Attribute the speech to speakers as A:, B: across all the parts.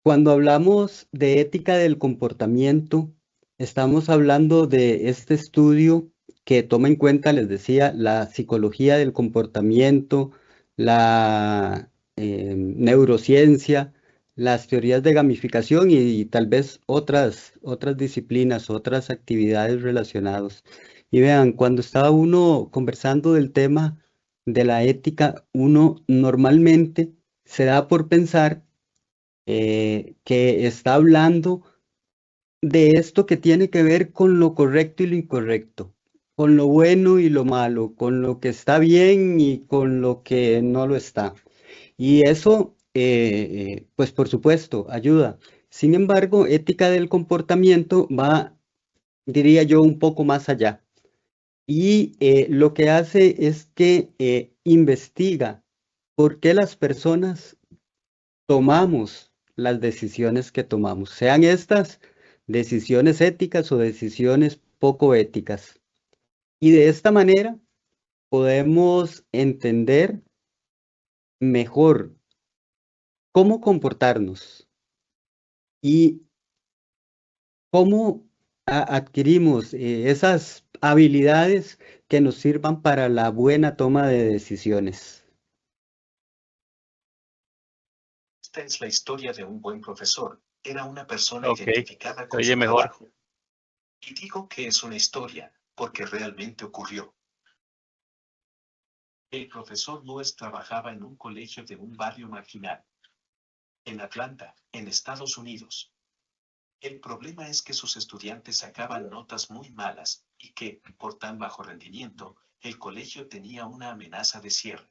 A: Cuando hablamos de ética del comportamiento, estamos hablando de este estudio que toma en cuenta, les decía, la psicología del comportamiento, la neurociencia, las teorías de gamificación y tal vez otras disciplinas, otras actividades relacionadas. Y vean, cuando estaba uno conversando del tema de la ética, uno normalmente se da por pensar que está hablando de esto que tiene que ver con lo correcto y lo incorrecto, con lo bueno y lo malo, con lo que está bien y con lo que no lo está. Y eso, pues por supuesto, ayuda. Sin embargo, ética del comportamiento va, diría yo, un poco más allá. Y lo que hace es que investiga por qué las personas tomamos las decisiones que tomamos, sean estas decisiones éticas o decisiones poco éticas. Y de esta manera podemos entender mejor cómo comportarnos y cómo adquirimos esas habilidades que nos sirvan para la buena toma de decisiones.
B: Esta es la historia de un buen profesor. Era una persona
C: Ok,
B: identificada
C: se
B: con
C: oye
B: su
C: mejor.
B: trabajo. Y digo que es una historia, porque realmente ocurrió. El profesor Lewis trabajaba en un colegio de un barrio marginal, en Atlanta, en Estados Unidos. El problema es que sus estudiantes sacaban notas muy malas, y que, por tan bajo rendimiento, el colegio tenía una amenaza de cierre.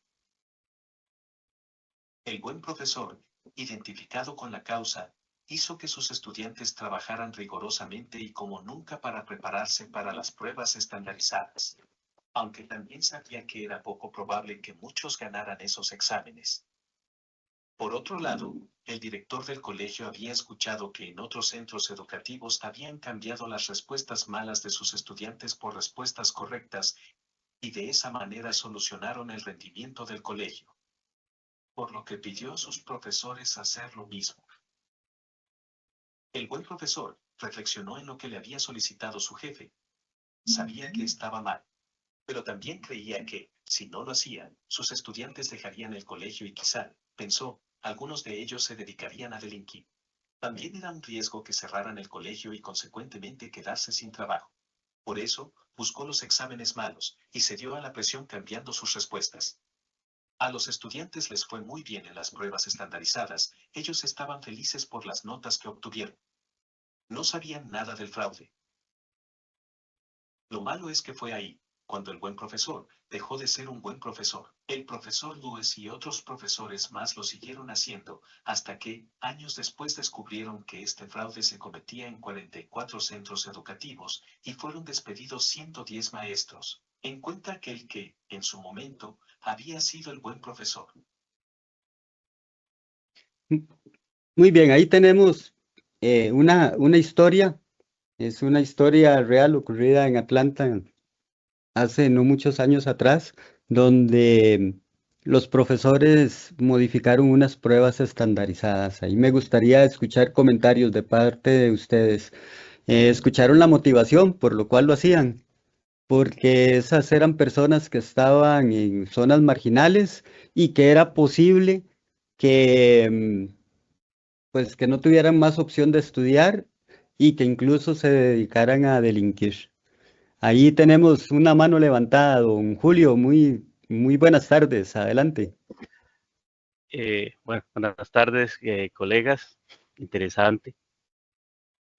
B: El buen profesor, identificado con la causa, hizo que sus estudiantes trabajaran rigurosamente y como nunca para prepararse para las pruebas estandarizadas. Aunque también sabía que era poco probable que muchos ganaran esos exámenes. Por otro lado, el director del colegio había escuchado que en otros centros educativos habían cambiado las respuestas malas de sus estudiantes por respuestas correctas, y de esa manera solucionaron el rendimiento del colegio. Por lo que pidió a sus profesores hacer lo mismo. El buen profesor reflexionó en lo que le había solicitado su jefe. Sabía que estaba mal, pero también creía que, si no lo hacían, sus estudiantes dejarían el colegio y quizá, pensó, algunos de ellos se dedicarían a delinquir. También era un riesgo que cerraran el colegio y consecuentemente quedarse sin trabajo. Por eso, buscó los exámenes malos y cedió a la presión cambiando sus respuestas. A los estudiantes les fue muy bien en las pruebas estandarizadas, ellos estaban felices por las notas que obtuvieron. No sabían nada del fraude. Lo malo es que fue ahí, cuando el buen profesor dejó de ser un buen profesor. El profesor Lewis y otros profesores más lo siguieron haciendo, hasta que, años después descubrieron que este fraude se cometía en 44 centros educativos, y fueron despedidos 110 maestros, en cuenta aquel que, en su momento, había sido el buen profesor.
A: Muy bien, ahí tenemos una historia, es una historia real ocurrida en Atlanta hace no muchos años atrás, donde los profesores modificaron unas pruebas estandarizadas. Ahí me gustaría escuchar comentarios de parte de ustedes. ¿Escucharon la motivación por lo cual lo hacían? Porque esas eran personas que estaban en zonas marginales y que era posible que pues que no tuvieran más opción de estudiar y que incluso se dedicaran a delinquir. Ahí tenemos una mano levantada, don Julio. Muy buenas tardes. Adelante.
C: Bueno, buenas tardes, colegas. Interesante.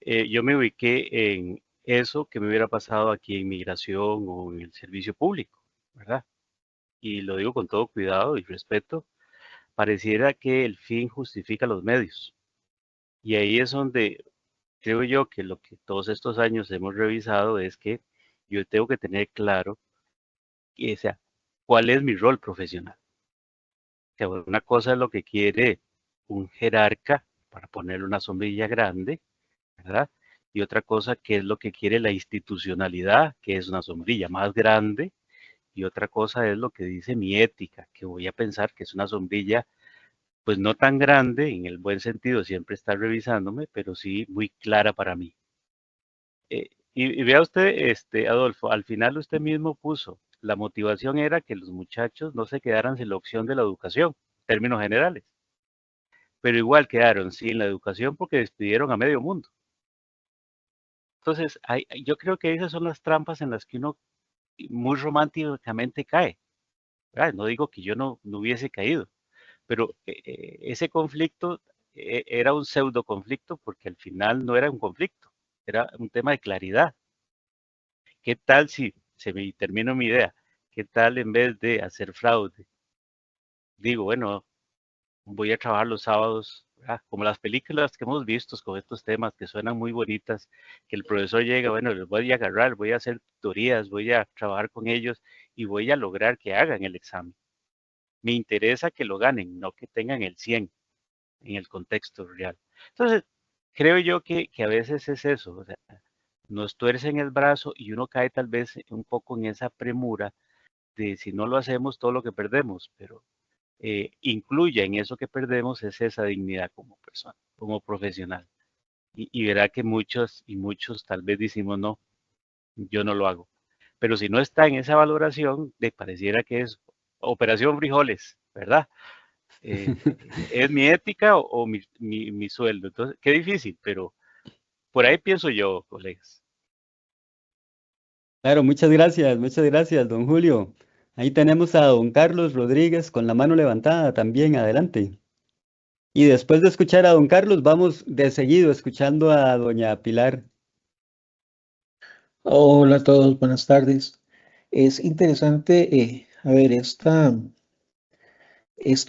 C: Yo me ubiqué en eso que me hubiera pasado aquí en migración o en el servicio público, ¿verdad? Y lo digo con todo cuidado y respeto. Pareciera que el fin justifica los medios. Y ahí es donde creo yo que lo que todos estos años hemos revisado es que yo tengo que tener claro, o sea, cuál es mi rol profesional. O sea, una cosa es lo que quiere un jerarca, para ponerle una sombrilla grande, ¿verdad? Y otra cosa que es lo que quiere la institucionalidad, que es una sombrilla más grande, y otra cosa es lo que dice mi ética, que voy a pensar que es una sombrilla pues no tan grande, en el buen sentido, siempre está revisándome, pero sí muy clara para mí. Y vea usted, Adolfo, al final usted mismo puso, la motivación era que los muchachos no se quedaran sin la opción de la educación, en términos generales, pero igual quedaron sin la educación porque despidieron a medio mundo. Entonces, yo creo que esas son las trampas en las que uno muy románticamente cae, ¿verdad? No digo que yo no hubiese caído, pero ese conflicto era un pseudo conflicto porque al final no era un conflicto, era un tema de claridad. ¿Qué tal si, termino mi idea, qué tal en vez de hacer fraude, digo, bueno, voy a trabajar los sábados, ¿verdad? Como las películas que hemos visto con estos temas que suenan muy bonitas, que el profesor llega, bueno, les voy a agarrar, voy a hacer tutorías, voy a trabajar con ellos y voy a lograr que hagan el examen. Me interesa que lo ganen, no que tengan el 100 en el contexto real. Entonces, creo yo que a veces es eso, o sea, nos tuercen el brazo y uno cae tal vez un poco en esa premura de si no lo hacemos todo lo que perdemos, pero incluya en eso que perdemos es esa dignidad como persona, como profesional. Y verá que muchos y muchos tal vez decimos no, yo no lo hago. Pero si no está en esa valoración, de pareciera que es operación frijoles, ¿verdad? ¿Es mi ética o mi sueldo? Entonces, qué difícil, pero por ahí pienso yo, colegas.
A: Claro, muchas gracias, don Julio. Ahí tenemos a don Carlos Rodríguez con la mano levantada también, adelante. Y después de escuchar a don Carlos, vamos de seguido escuchando a doña Pilar.
D: Hola a todos, buenas tardes. Es interesante, a ver, esta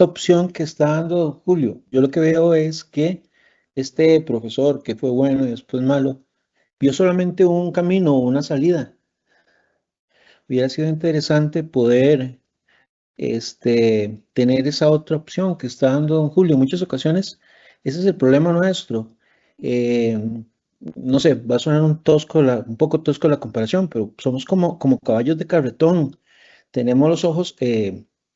D: opción que está dando Julio. Yo lo que veo es que este profesor, que fue bueno y después malo, vio solamente un camino, una salida. Hubiera sido interesante poder tener esa otra opción que está dando don Julio. En muchas ocasiones, ese es el problema nuestro. Eh, no sé, va a sonar un poco tosco la comparación, pero somos como caballos de carretón. Tenemos los ojos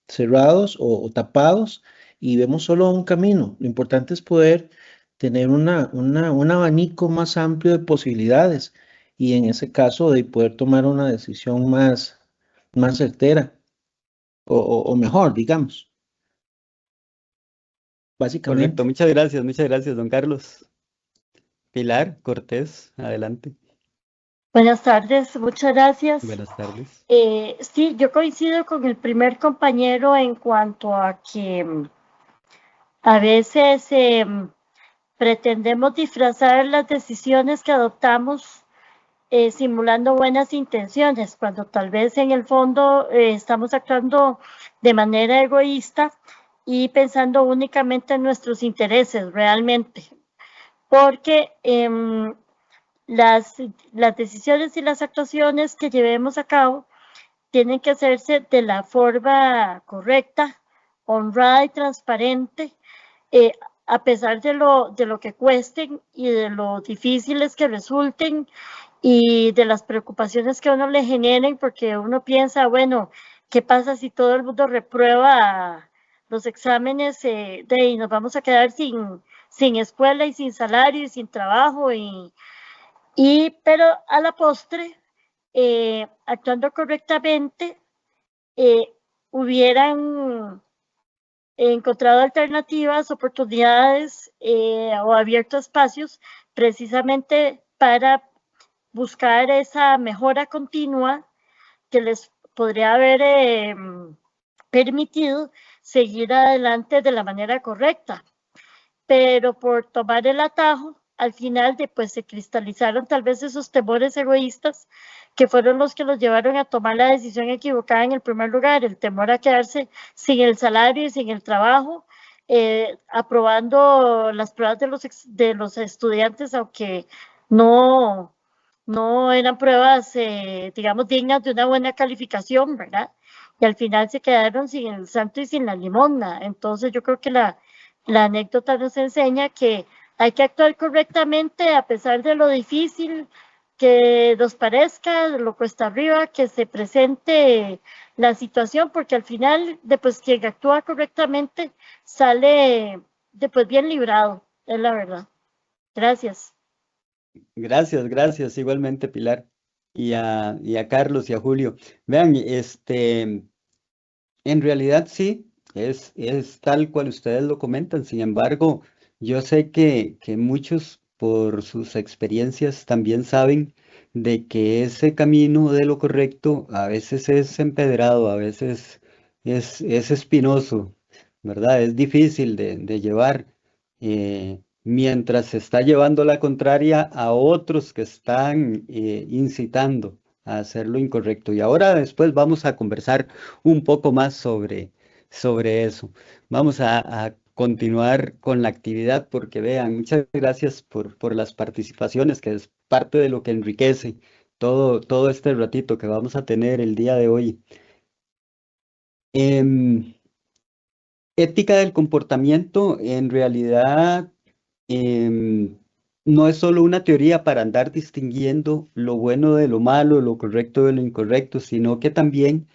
D: cerrados o tapados y vemos solo un camino. Lo importante es poder tener un abanico más amplio de posibilidades y en ese caso de poder tomar una decisión más certera o mejor, digamos,
A: Correcto,
D: básicamente.
A: muchas gracias, don Carlos. Pilar Cortés, adelante.
E: Buenas tardes, muchas gracias.
A: Buenas tardes.
E: Sí, yo coincido con el primer compañero en cuanto a que a veces pretendemos disfrazar las decisiones que adoptamos simulando buenas intenciones, cuando tal vez en el fondo estamos actuando de manera egoísta y pensando únicamente en nuestros intereses realmente, porque las decisiones y las actuaciones que llevemos a cabo tienen que hacerse de la forma correcta, honrada y transparente, a pesar de lo que cuesten y de lo difíciles que resulten y de las preocupaciones que a uno le generen, porque uno piensa, bueno, ¿qué pasa si todo el mundo reprueba los exámenes y nos vamos a quedar sin escuela y sin salario y sin trabajo? Pero a la postre, actuando correctamente, hubieran encontrado alternativas, oportunidades o abierto espacios precisamente para buscar esa mejora continua que les podría haber permitido seguir adelante de la manera correcta. Pero por tomar el atajo, al final pues se cristalizaron tal vez esos temores egoístas que fueron los que los llevaron a tomar la decisión equivocada en el primer lugar, el temor a quedarse sin el salario y sin el trabajo, aprobando las pruebas de los estudiantes, aunque no eran pruebas, digamos, dignas de una buena calificación, ¿verdad? Y al final se quedaron sin el santo y sin la limosna. Entonces yo creo que la anécdota nos enseña que hay que actuar correctamente a pesar de lo difícil, que nos parezca lo cuesta arriba, que se presente la situación, porque al final, después quien actúa correctamente sale después bien librado, es la verdad. Gracias.
A: Gracias, gracias, igualmente Pilar, y a Carlos y a Julio. Vean, en realidad sí, es tal cual ustedes lo comentan. Sin embargo, yo sé que muchos por sus experiencias también saben de que ese camino de lo correcto a veces es empedrado, a veces es espinoso, ¿verdad? Es difícil de llevar, mientras se está llevando la contraria a otros que están incitando a hacer lo incorrecto. Y ahora después vamos a conversar un poco más sobre eso. Vamos a continuar con la actividad porque vean, muchas gracias por las participaciones, que es parte de lo que enriquece todo este ratito que vamos a tener el día de hoy. Em, Ética del comportamiento en realidad em, no es solo una teoría para andar distinguiendo lo bueno de lo malo, lo correcto de lo incorrecto, sino que también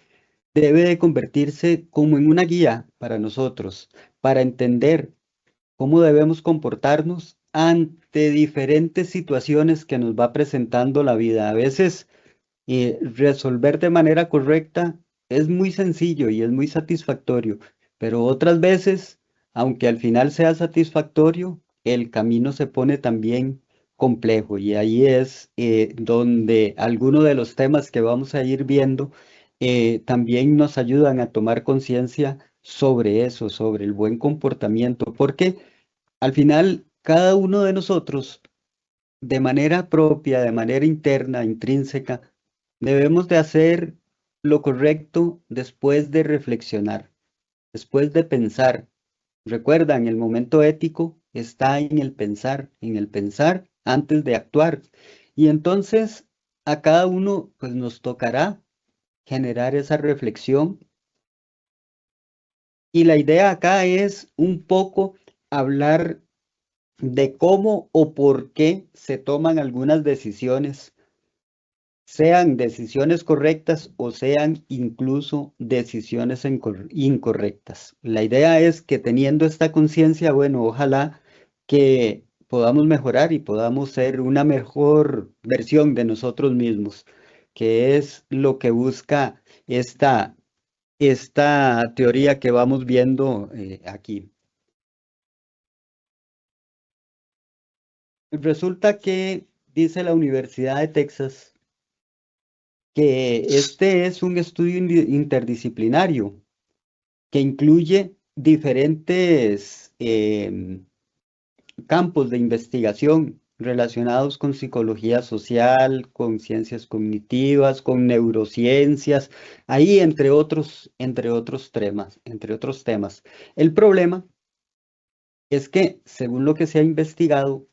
A: debe de convertirse como en una guía para nosotros, para entender cómo debemos comportarnos ante diferentes situaciones que nos va presentando la vida. A veces resolver de manera correcta es muy sencillo y es muy satisfactorio, pero otras veces, aunque al final sea satisfactorio, el camino se pone también complejo y ahí es donde algunos de los temas que vamos a ir viendo también nos ayudan a tomar conciencia sobre eso, sobre el buen comportamiento, porque al final cada uno de nosotros de manera propia, de manera interna, intrínseca, debemos de hacer lo correcto después de reflexionar, después de pensar. Recuerdan, el momento ético está en el pensar antes de actuar. Y entonces a cada uno pues nos tocará generar esa reflexión. Y la idea acá es un poco hablar de cómo o por qué se toman algunas decisiones, sean decisiones correctas o sean incluso decisiones incorrectas. La idea es que teniendo esta conciencia, bueno, ojalá que podamos mejorar y podamos ser una mejor versión de nosotros mismos, que es lo que busca esta teoría que vamos viendo aquí. Resulta que dice la Universidad de Texas que este es un estudio interdisciplinario que incluye diferentes campos de investigación relacionados con psicología social, con ciencias cognitivas, con neurociencias, ahí entre otros temas. El problema es que, según lo que se ha investigado,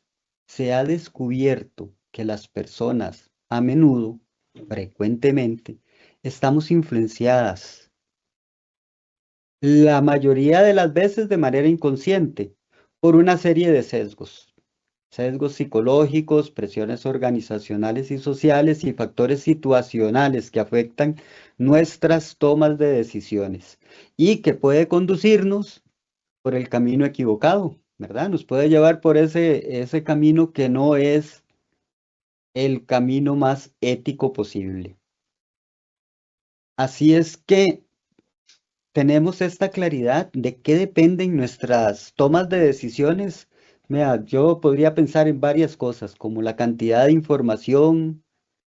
A: se ha descubierto que las personas a menudo, frecuentemente, estamos influenciadas, la mayoría de las veces de manera inconsciente, por una serie de sesgos psicológicos, presiones organizacionales y sociales y factores situacionales que afectan nuestras tomas de decisiones y que puede conducirnos por el camino equivocado, ¿verdad? Nos puede llevar por ese camino que no es el camino más ético posible. Así es que tenemos esta claridad de qué dependen nuestras tomas de decisiones. Mira, yo podría pensar en varias cosas, como la cantidad de información,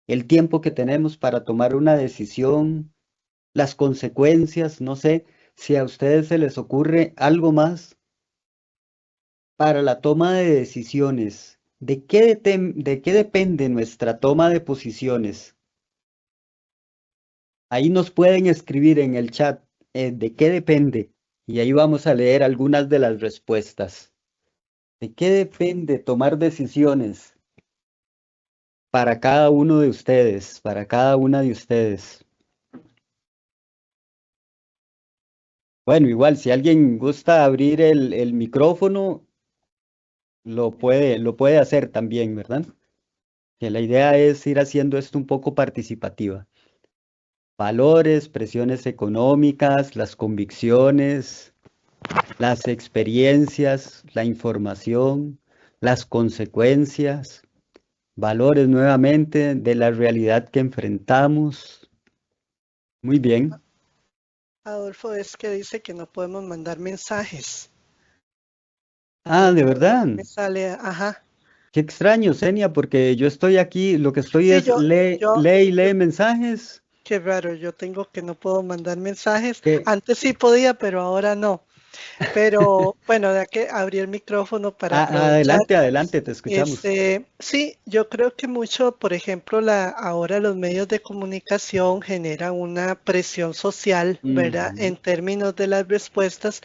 A: el tiempo que tenemos para tomar una decisión, las consecuencias, no sé si a ustedes se les ocurre algo más para la toma de decisiones. ¿De qué depende nuestra toma de posiciones? Ahí nos pueden escribir en el chat de qué depende y ahí vamos a leer algunas de las respuestas. ¿De qué depende tomar decisiones para cada uno de ustedes, para cada una de ustedes? Bueno, igual, si alguien gusta abrir el micrófono, lo puede hacer también, ¿verdad? que la idea es ir haciendo esto un poco participativa. Valores, presiones económicas, las convicciones, las experiencias, la información, las consecuencias, valores nuevamente de la realidad que enfrentamos. Muy bien.
F: Adolfo, es que dice que no podemos mandar mensajes.
A: Ah, ¿de verdad?
F: Me sale, ajá.
A: Qué extraño, Senia, porque yo estoy aquí, lo que estoy
F: Sí,
A: es lee y lee mensajes.
F: Qué raro, yo tengo que no puedo mandar mensajes.
A: ¿Qué?
F: Antes sí podía, pero ahora no. Pero bueno, de que abrí el micrófono para aprovechar.
A: Adelante, adelante, te escuchamos.
F: Sí, yo creo que mucho, por ejemplo, ahora los medios de comunicación generan una presión social, ¿verdad? En términos de las respuestas,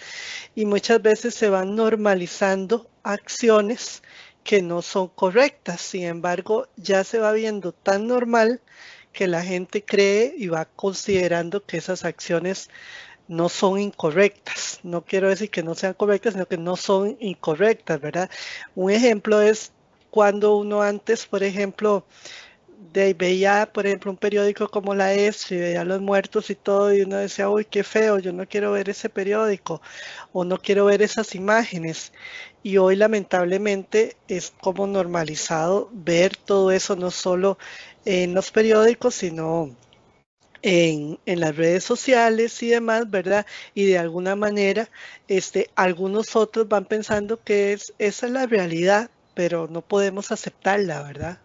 F: y muchas veces se van normalizando acciones que no son correctas. Sin embargo, ya se va viendo tan normal que la gente cree y va considerando que esas acciones no son incorrectas. No quiero decir que no sean correctas, sino que no son incorrectas, ¿verdad? Un ejemplo es cuando uno antes, por ejemplo, veía, por ejemplo, un periódico como La Es y veía los muertos y todo, y uno decía, uy, qué feo, yo no quiero ver ese periódico, o no quiero ver esas imágenes. Y hoy, lamentablemente, es como normalizado ver todo eso, no solo en los periódicos, sino en las redes sociales y demás, ¿verdad? Y de alguna manera, algunos otros van pensando que esa es la realidad, pero no podemos aceptarla, ¿verdad?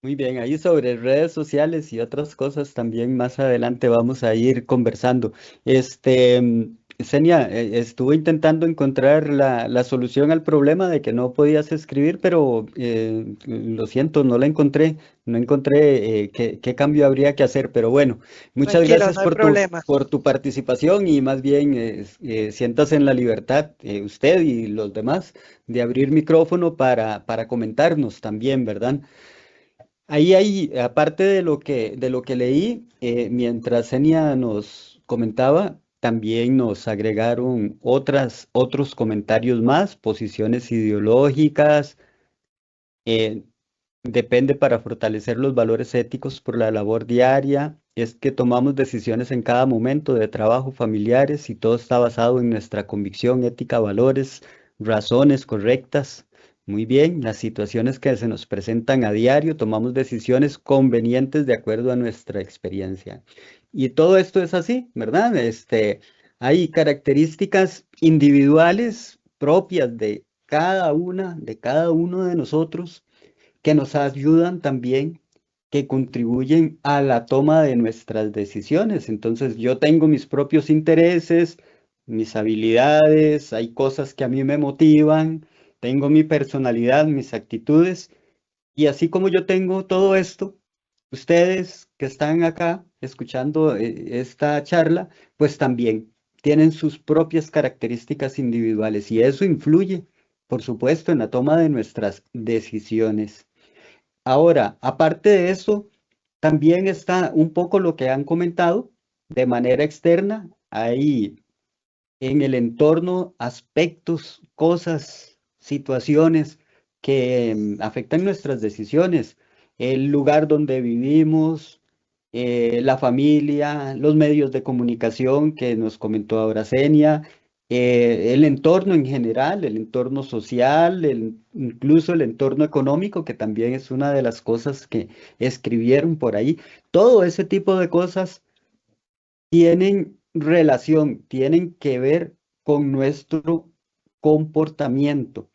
A: Muy bien, ahí sobre redes sociales y otras cosas también más adelante vamos a ir conversando. Senia, estuve intentando encontrar la solución al problema de que no podías escribir, pero lo siento, no la encontré. No encontré qué cambio habría que hacer, pero bueno, muchas
F: Tranquilo,
A: gracias
F: no hay problema.
A: por tu participación y más bien siéntase en la libertad, usted y los demás, de abrir micrófono para comentarnos también, ¿verdad? Ahí hay, aparte de lo que leí, mientras Senia nos comentaba, también nos agregaron otros comentarios más, posiciones ideológicas, eh, depende para fortalecer los valores éticos por la labor diaria, es que tomamos decisiones en cada momento de trabajo, familiares, y todo está basado en nuestra convicción, ética, valores, razones correctas. Muy bien, las situaciones que se nos presentan a diario, tomamos decisiones convenientes de acuerdo a nuestra experiencia. Y todo esto es así, ¿verdad? Hay características individuales propias de cada uno de nosotros que nos ayudan también, que contribuyen a la toma de nuestras decisiones. Entonces, yo tengo mis propios intereses, mis habilidades, hay cosas que a mí me motivan, tengo mi personalidad, mis actitudes, y así como yo tengo todo esto, ustedes que están acá escuchando esta charla, pues también tienen sus propias características individuales y eso influye, por supuesto, en la toma de nuestras decisiones. Ahora, aparte de eso, también está un poco lo que han comentado de manera externa. Hay en el entorno aspectos, cosas, situaciones que afectan nuestras decisiones. El lugar donde vivimos, la familia, los medios de comunicación que nos comentó ahora Senia, el entorno en general, el entorno social, incluso el entorno económico, que también es una de las cosas que escribieron por ahí. Todo ese tipo de cosas tienen relación, tienen que ver con nuestro comportamiento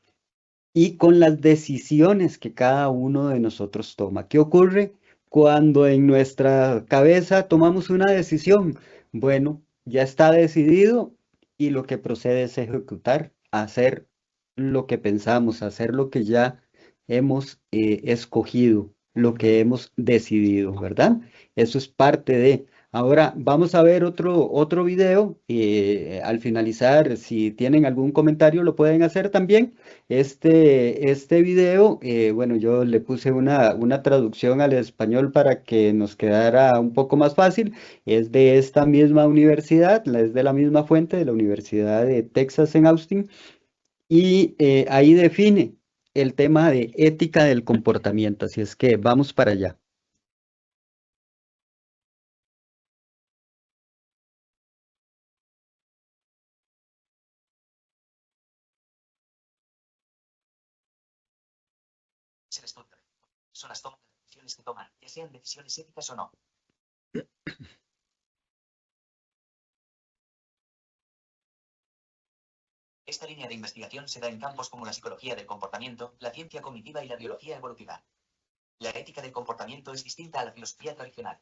A: y con las decisiones que cada uno de nosotros toma. ¿Qué ocurre cuando en nuestra cabeza tomamos una decisión? Bueno, ya está decidido y lo que procede es ejecutar, hacer lo que pensamos, hacer lo que ya hemos escogido, lo que hemos decidido, ¿verdad? Eso es parte de... Ahora vamos a ver otro video. Al finalizar, si tienen algún comentario, lo pueden hacer también. Este video, bueno, yo le puse una traducción al español para que nos quedara un poco más fácil. Es de esta misma universidad, es de la misma fuente, de la Universidad de Texas en Austin, y ahí define el tema de ética del comportamiento, así es que vamos para allá.
G: Se les toca. Son las tomas de decisiones que toman, ya sean decisiones éticas o no. Esta línea de investigación se da en campos como la psicología del comportamiento, la ciencia cognitiva y la biología evolutiva. La ética del comportamiento es distinta a la filosofía tradicional.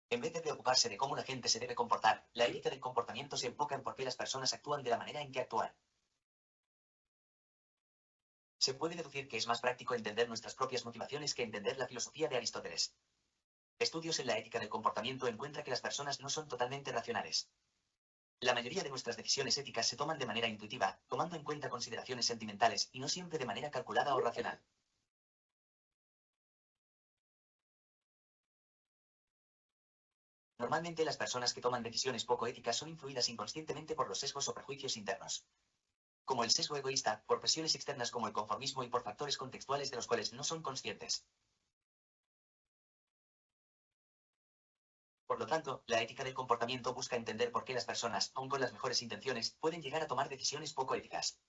G: En vez de preocuparse de cómo la gente se debe comportar, la ética del comportamiento se enfoca en por qué las personas actúan de la manera en que actúan. Se puede deducir que es más práctico entender nuestras propias motivaciones que entender la filosofía de Aristóteles. Estudios en la ética del comportamiento encuentran que las personas no son totalmente racionales. La mayoría de nuestras decisiones éticas se toman de manera intuitiva, tomando en cuenta consideraciones sentimentales y no siempre de manera calculada o racional. Normalmente las personas que toman decisiones poco éticas son influidas inconscientemente por los sesgos o prejuicios internos. Como el sesgo egoísta, por presiones externas como el conformismo y por factores contextuales de los cuales no son conscientes. Por lo tanto, la ética del comportamiento busca entender por qué las personas, aun con las mejores intenciones, pueden llegar a tomar decisiones poco éticas.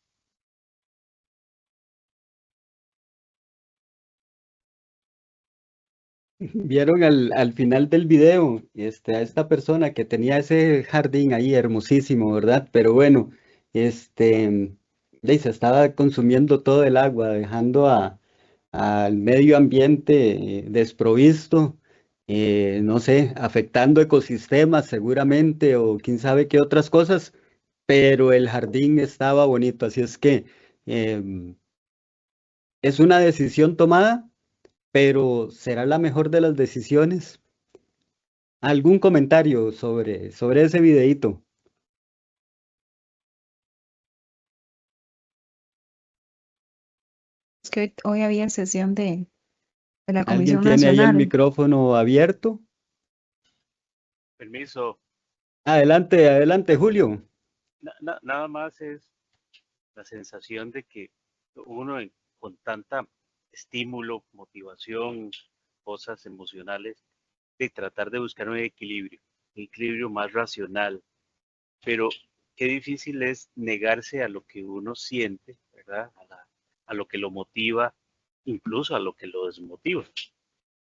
A: Vieron al final del video a esta persona que tenía ese jardín ahí hermosísimo, ¿verdad? Pero bueno, se estaba consumiendo todo el agua, dejando al medio ambiente desprovisto, no sé, afectando ecosistemas seguramente o quién sabe qué otras cosas, pero el jardín estaba bonito, así es que es una decisión tomada, pero ¿será la mejor de las decisiones? ¿Algún comentario sobre ese videíto?
H: Es que hoy había sesión de la
A: ¿Alguien
H: Comisión
A: tiene ahí el
H: Nacional.
A: micrófono abierto?
C: Permiso.
A: Adelante, adelante, Julio.
C: Nada más es la sensación de que uno con tanta estímulo, motivación, cosas emocionales, de tratar de buscar un equilibrio más racional, pero qué difícil es negarse a lo que uno siente, ¿verdad? A lo que lo motiva, incluso a lo que lo desmotiva.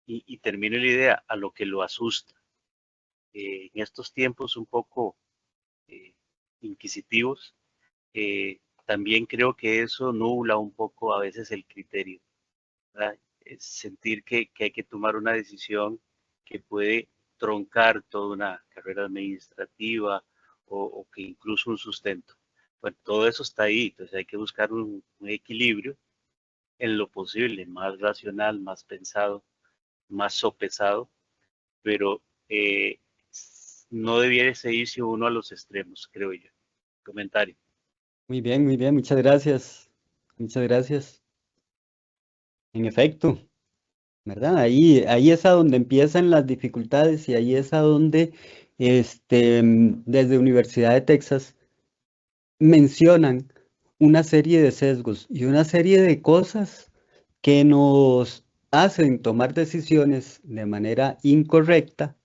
C: Y termino la idea, a lo que lo asusta. En estos tiempos un poco inquisitivos, también creo que eso nubla un poco a veces el criterio, ¿verdad? Es sentir que hay que tomar una decisión que puede troncar toda una carrera administrativa o que incluso un sustento. Bueno, todo eso está ahí, entonces hay que buscar un equilibrio en lo posible, más racional, más pensado, más sopesado, pero no debiera irse uno a los extremos, creo yo. Comentario.
A: Muy bien, muchas gracias. Muchas gracias. En efecto, ¿verdad? Ahí es a donde empiezan las dificultades y ahí es a donde desde Universidad de Texas mencionan una serie de sesgos y una serie de cosas que nos hacen tomar decisiones de manera incorrecta,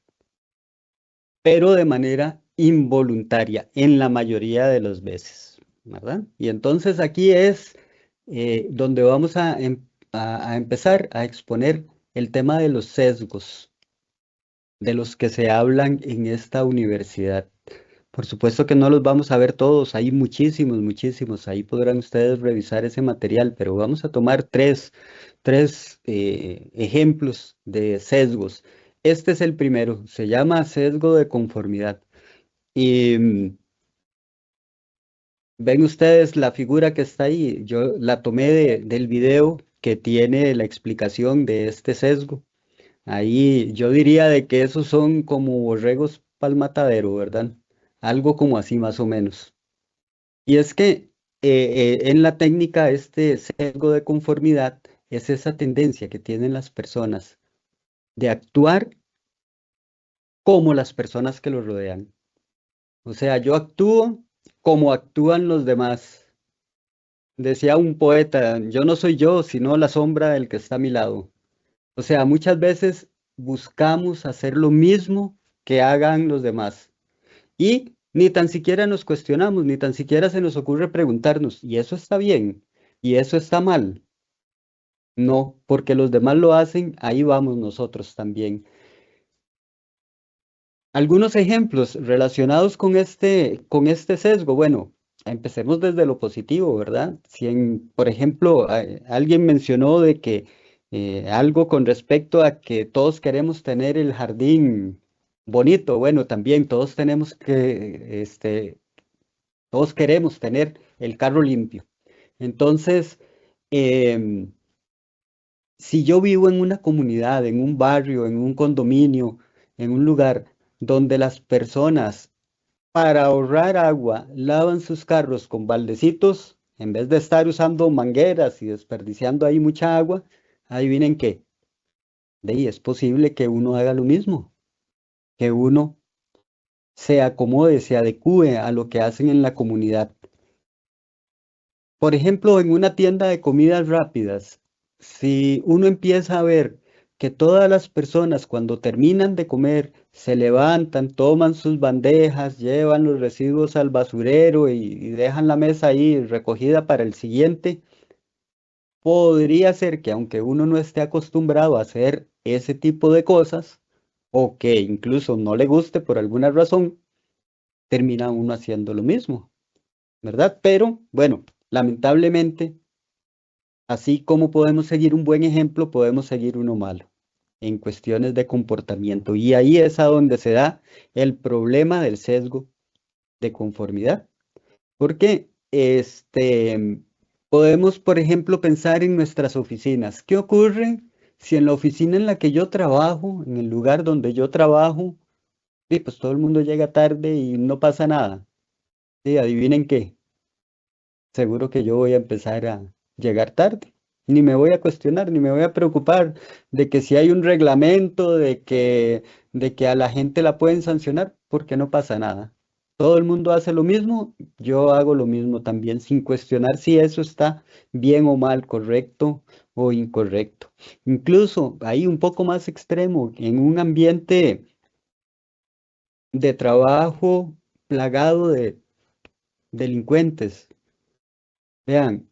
A: pero de manera involuntaria en la mayoría de las veces, ¿verdad? Y entonces aquí es donde vamos a empezar a exponer el tema de los sesgos de los que se hablan en esta universidad. Por supuesto que no los vamos a ver todos, hay muchísimos, muchísimos, ahí podrán ustedes revisar ese material, pero vamos a tomar tres ejemplos de sesgos. Este es el primero, se llama sesgo de conformidad. Y ven ustedes la figura que está ahí, yo la tomé del video que tiene la explicación de este sesgo. Ahí yo diría de que esos son como borregos pa'l matadero, ¿verdad? Algo como así más o menos. Y es que en la técnica este sesgo de conformidad es esa tendencia que tienen las personas de actuar como las personas que los rodean. O sea, yo actúo como actúan los demás. decía un poeta, yo no soy yo, sino la sombra del que está a mi lado. O sea, muchas veces buscamos hacer lo mismo que hagan los demás. Y ni tan siquiera nos cuestionamos, ni tan siquiera se nos ocurre preguntarnos, ¿y eso está bien? ¿Y eso está mal? No, porque los demás lo hacen, ahí vamos nosotros también. Algunos ejemplos relacionados con este sesgo. Bueno, empecemos desde lo positivo, ¿verdad? Por ejemplo, alguien mencionó de que algo con respecto a que todos queremos tener el jardín bonito. Bueno, también todos queremos tener el carro limpio. Entonces, em, si yo vivo en una comunidad, en un barrio, en un condominio, en un lugar donde las personas para ahorrar agua lavan sus carros con baldecitos, en vez de estar usando mangueras y desperdiciando ahí mucha agua, adivinen qué, de ahí es posible que uno haga lo mismo, que uno se acomode, se adecue a lo que hacen en la comunidad. Por ejemplo, en una tienda de comidas rápidas, si uno empieza a ver que todas las personas cuando terminan de comer se levantan, toman sus bandejas, llevan los residuos al basurero y dejan la mesa ahí recogida para el siguiente, podría ser que aunque uno no esté acostumbrado a hacer ese tipo de cosas, o que incluso no le guste por alguna razón, termina uno haciendo lo mismo, ¿verdad? Pero bueno, lamentablemente, así como podemos seguir un buen ejemplo, podemos seguir uno malo en cuestiones de comportamiento. Y ahí es a donde se da el problema del sesgo de conformidad. Porque podemos, por ejemplo, pensar en nuestras oficinas. ¿Qué ocurre si en la oficina en la que yo trabajo, en el lugar donde yo trabajo, y pues todo el mundo llega tarde y no pasa nada? Sí, adivinen qué. Seguro que yo voy a empezar a llegar tarde. Ni me voy a cuestionar, ni me voy a preocupar de que si hay un reglamento, de que a la gente la pueden sancionar, porque no pasa nada. Todo el mundo hace lo mismo, yo hago lo mismo también, sin cuestionar si eso está bien o mal, correcto o incorrecto. Incluso ahí un poco más extremo, en un ambiente de trabajo plagado de delincuentes. Vean,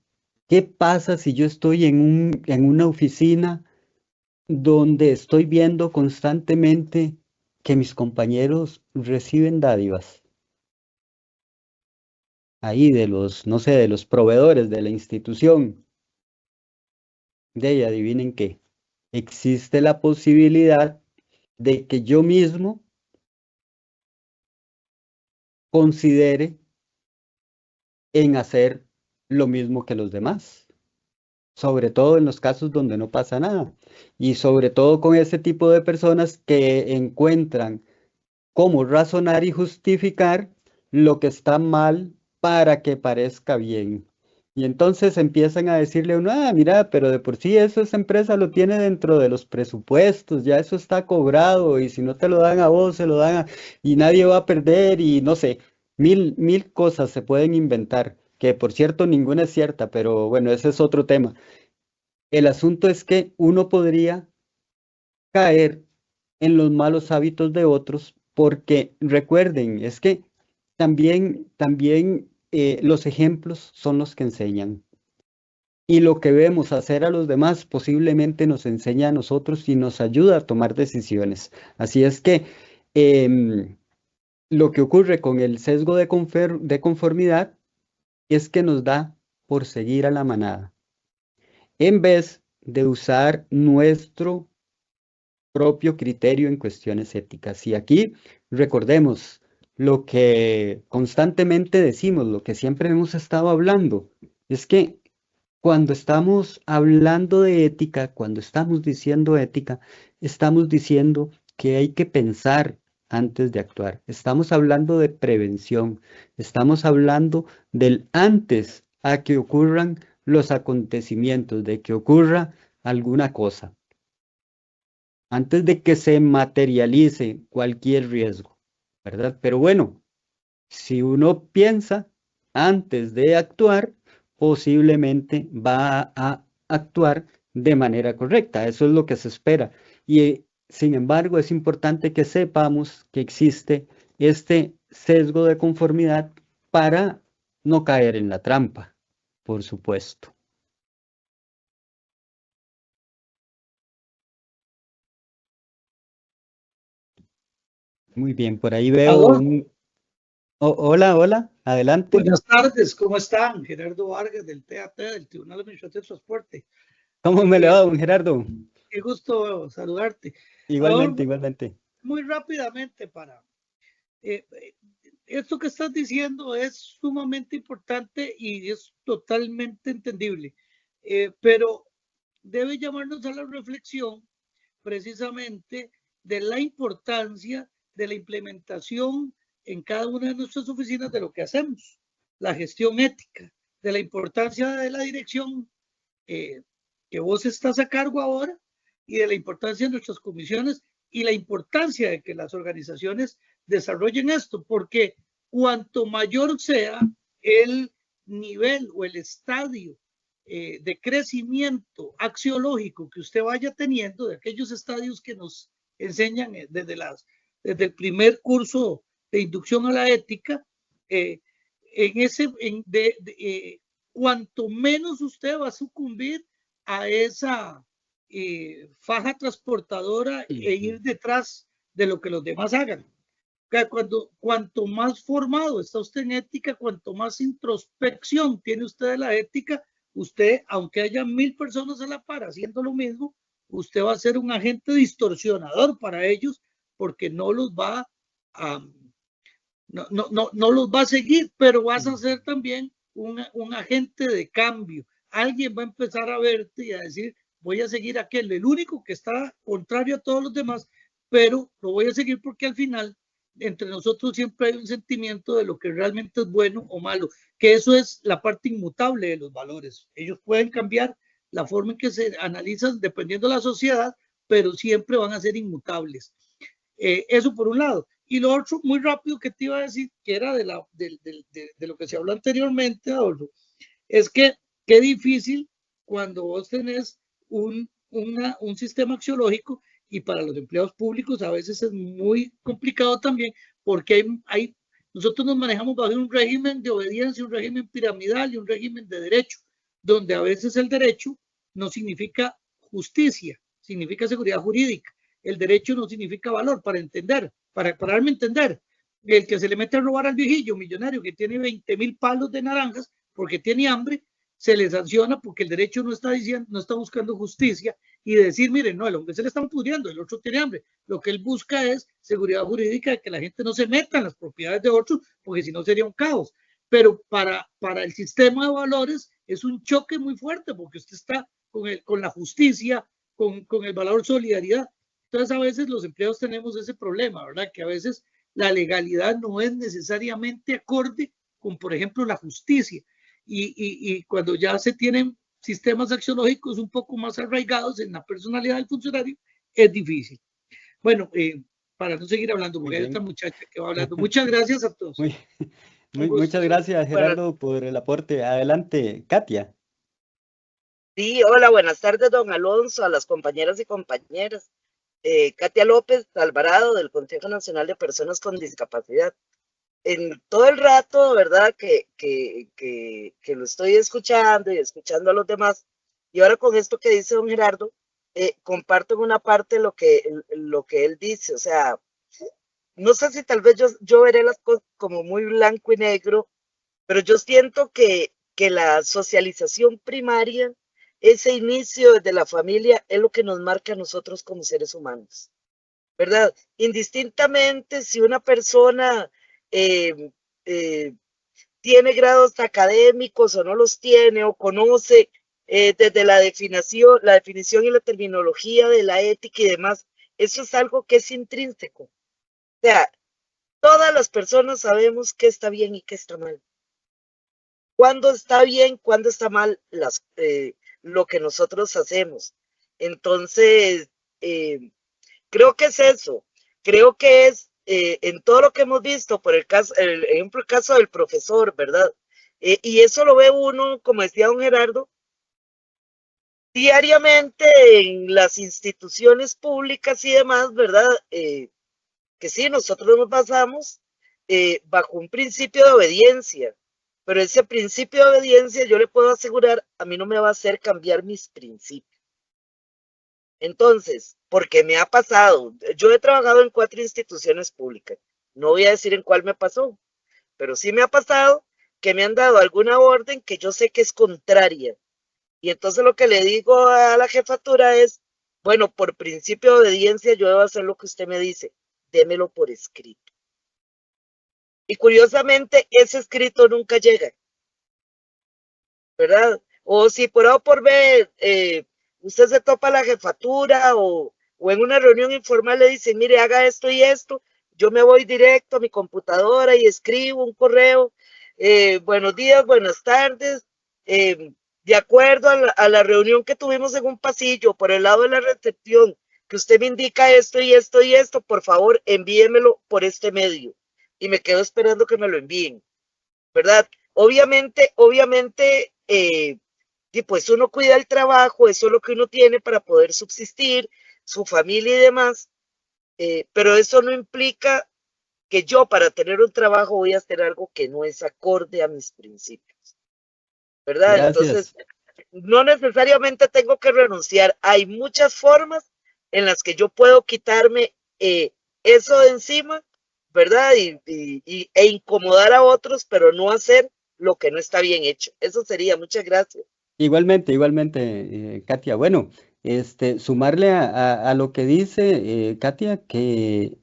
A: ¿qué pasa si yo estoy en una oficina donde estoy viendo constantemente que mis compañeros reciben dádivas? Ahí de los, no sé, de los proveedores de la institución. De ahí, adivinen qué. Existe la posibilidad de que yo mismo considere en hacer lo mismo que los demás. Sobre todo en los casos donde no pasa nada. Y sobre todo con ese tipo de personas que encuentran cómo razonar y justificar lo que está mal para que parezca bien. Y entonces empiezan a decirle a uno, mira, pero de por sí eso esa empresa lo tiene dentro de los presupuestos, ya eso está cobrado y si no te lo dan a vos, se lo dan y nadie va a perder y no sé, mil cosas se pueden inventar, que por cierto ninguna es cierta, pero bueno, ese es otro tema. El asunto es que uno podría caer en los malos hábitos de otros, porque recuerden, es que también los ejemplos son los que enseñan. Y lo que vemos hacer a los demás posiblemente nos enseña a nosotros y nos ayuda a tomar decisiones. Así es que lo que ocurre con el sesgo de conformidad es que nos da por seguir a la manada, en vez de usar nuestro propio criterio en cuestiones éticas. Y aquí recordemos lo que constantemente decimos, lo que siempre hemos estado hablando, es que cuando estamos hablando de ética, cuando estamos diciendo ética, estamos diciendo que hay que pensar antes de actuar. Estamos hablando de prevención, estamos hablando del antes a que ocurran los acontecimientos, de que ocurra alguna cosa, antes de que se materialice cualquier riesgo, ¿verdad? Pero bueno, si uno piensa antes de actuar, posiblemente va a actuar de manera correcta. Eso es lo que se espera. Y sin embargo, es importante que sepamos que existe este sesgo de conformidad para no caer en la trampa, por supuesto. Muy bien, por ahí veo
I: ¿Aló?
A: hola, hola, adelante.
I: Buenas tardes, ¿cómo están? Gerardo Vargas del TAT, del Tribunal Administrativo de Transporte.
A: ¿Cómo me le va, don Gerardo?
I: Qué gusto saludarte.
A: Igualmente,
I: Ahora,
A: igualmente.
I: muy rápidamente esto que estás diciendo es sumamente importante y es totalmente entendible, pero debe llamarnos a la reflexión precisamente de la importancia de la implementación en cada una de nuestras oficinas de lo que hacemos, la gestión ética, de la importancia de la dirección que vos estás a cargo ahora y de la importancia de nuestras comisiones y la importancia de que las organizaciones desarrollen esto, porque cuanto mayor sea el nivel o el estadio de crecimiento axiológico que usted vaya teniendo, de aquellos estadios que nos enseñan desde el primer curso de inducción a la ética, cuanto menos usted va a sucumbir a esa faja transportadora e ir detrás de lo que los demás hagan. Cuanto más formado está usted en ética, cuanto más introspección tiene usted de la ética, usted, aunque haya 1000 personas a la par haciendo lo mismo, usted va a ser un agente distorsionador para ellos porque no los va a, no los va a seguir, pero vas a ser también un agente de cambio. Alguien va a empezar a verte y a decir, voy a seguir a aquel, el único que está contrario a todos los demás, pero lo voy a seguir porque al final entre nosotros siempre hay un sentimiento de lo que realmente es bueno o malo, que eso es la parte inmutable de los valores. Ellos pueden cambiar la forma en que se analizan dependiendo de la sociedad, pero siempre van a ser inmutables. Eso por un lado. Y lo otro, muy rápido, que te iba a decir, que era de lo que se habló anteriormente, Adolfo, es que qué difícil cuando vos tenés un sistema axiológico, y para los empleados públicos a veces es muy complicado también, porque nosotros nos manejamos bajo un régimen de obediencia, un régimen piramidal y un régimen de derecho, donde a veces el derecho no significa justicia, significa seguridad jurídica. El derecho no significa valor, para darme a entender. El que se le mete a robar al viejillo millonario que tiene 20,000 palos de naranjas porque tiene hambre, se le sanciona porque el derecho no está buscando justicia y decir, miren, no, el hombre se le está pudriendo, el otro tiene hambre. Lo que él busca es seguridad jurídica, de que la gente no se meta en las propiedades de otros, porque si no sería un caos. Pero para el sistema de valores es un choque muy fuerte, porque usted está con la justicia, con el valor solidaridad. Entonces a veces los empleados tenemos ese problema, ¿verdad? Que a veces la legalidad no es necesariamente acorde con, por ejemplo, la justicia. Y cuando ya se tienen sistemas axiológicos un poco más arraigados en la personalidad del funcionario, es difícil. Bueno, para no seguir hablando, porque hay otra muchacha que va hablando. Muchas gracias a todos.
A: Muchas gracias, Gerardo, por el aporte. Adelante, Katia.
J: Sí, hola, buenas tardes, don Alonso, a las compañeras y compañeras. Katia López Alvarado, del Consejo Nacional de Personas con Discapacidad. En todo el rato, ¿verdad? Que lo estoy escuchando y escuchando a los demás, y ahora con esto que dice don Gerardo, comparto en una parte lo que él dice, o sea, no sé si tal vez yo veré las cosas como muy blanco y negro, pero yo siento que la socialización primaria, ese inicio desde la familia, es lo que nos marca a nosotros como seres humanos, ¿verdad? Indistintamente si una persona tiene grados académicos o no los tiene, o conoce desde la definición y la terminología de la ética y demás, eso es algo que es intrínseco. O sea, todas las personas sabemos qué está bien y qué está mal. Cuándo está bien, cuándo está mal lo que nosotros hacemos. Entonces, creo que es eso. Creo que es en todo lo que hemos visto, por el caso del profesor, ¿verdad? Y eso lo ve uno, como decía don Gerardo, diariamente en las instituciones públicas y demás, ¿verdad? Que sí, nosotros nos basamos bajo un principio de obediencia, pero ese principio de obediencia, yo le puedo asegurar, a mí no me va a hacer cambiar mis principios. Entonces, porque me ha pasado, yo he trabajado en 4 instituciones públicas, no voy a decir en cuál me pasó, pero sí me ha pasado que me han dado alguna orden que yo sé que es contraria. Y entonces lo que le digo a la jefatura es, bueno, por principio de obediencia yo debo hacer lo que usted me dice, démelo por escrito. Y curiosamente ese escrito nunca llega, ¿verdad? O si por A o por B usted se topa a la jefatura o en una reunión informal le dicen, mire, haga esto y esto, yo me voy directo a mi computadora y escribo un correo, buenos días, buenas tardes, de acuerdo a la reunión que tuvimos en un pasillo por el lado de la recepción, que usted me indica esto y esto y esto, por favor envíemelo por este medio. Y me quedo esperando que me lo envíen, ¿verdad? Obviamente, y pues uno cuida el trabajo, eso es lo que uno tiene para poder subsistir, su familia y demás, pero eso no implica que yo para tener un trabajo voy a hacer algo que no es acorde a mis principios, ¿verdad?
A: Gracias.
J: Entonces, no necesariamente tengo que renunciar, hay muchas formas en las que yo puedo quitarme eso de encima, ¿verdad? E incomodar a otros, pero no hacer lo que no está bien hecho. Eso sería, muchas gracias.
A: Igualmente, Katia. Bueno, sumarle a lo que dice Katia, que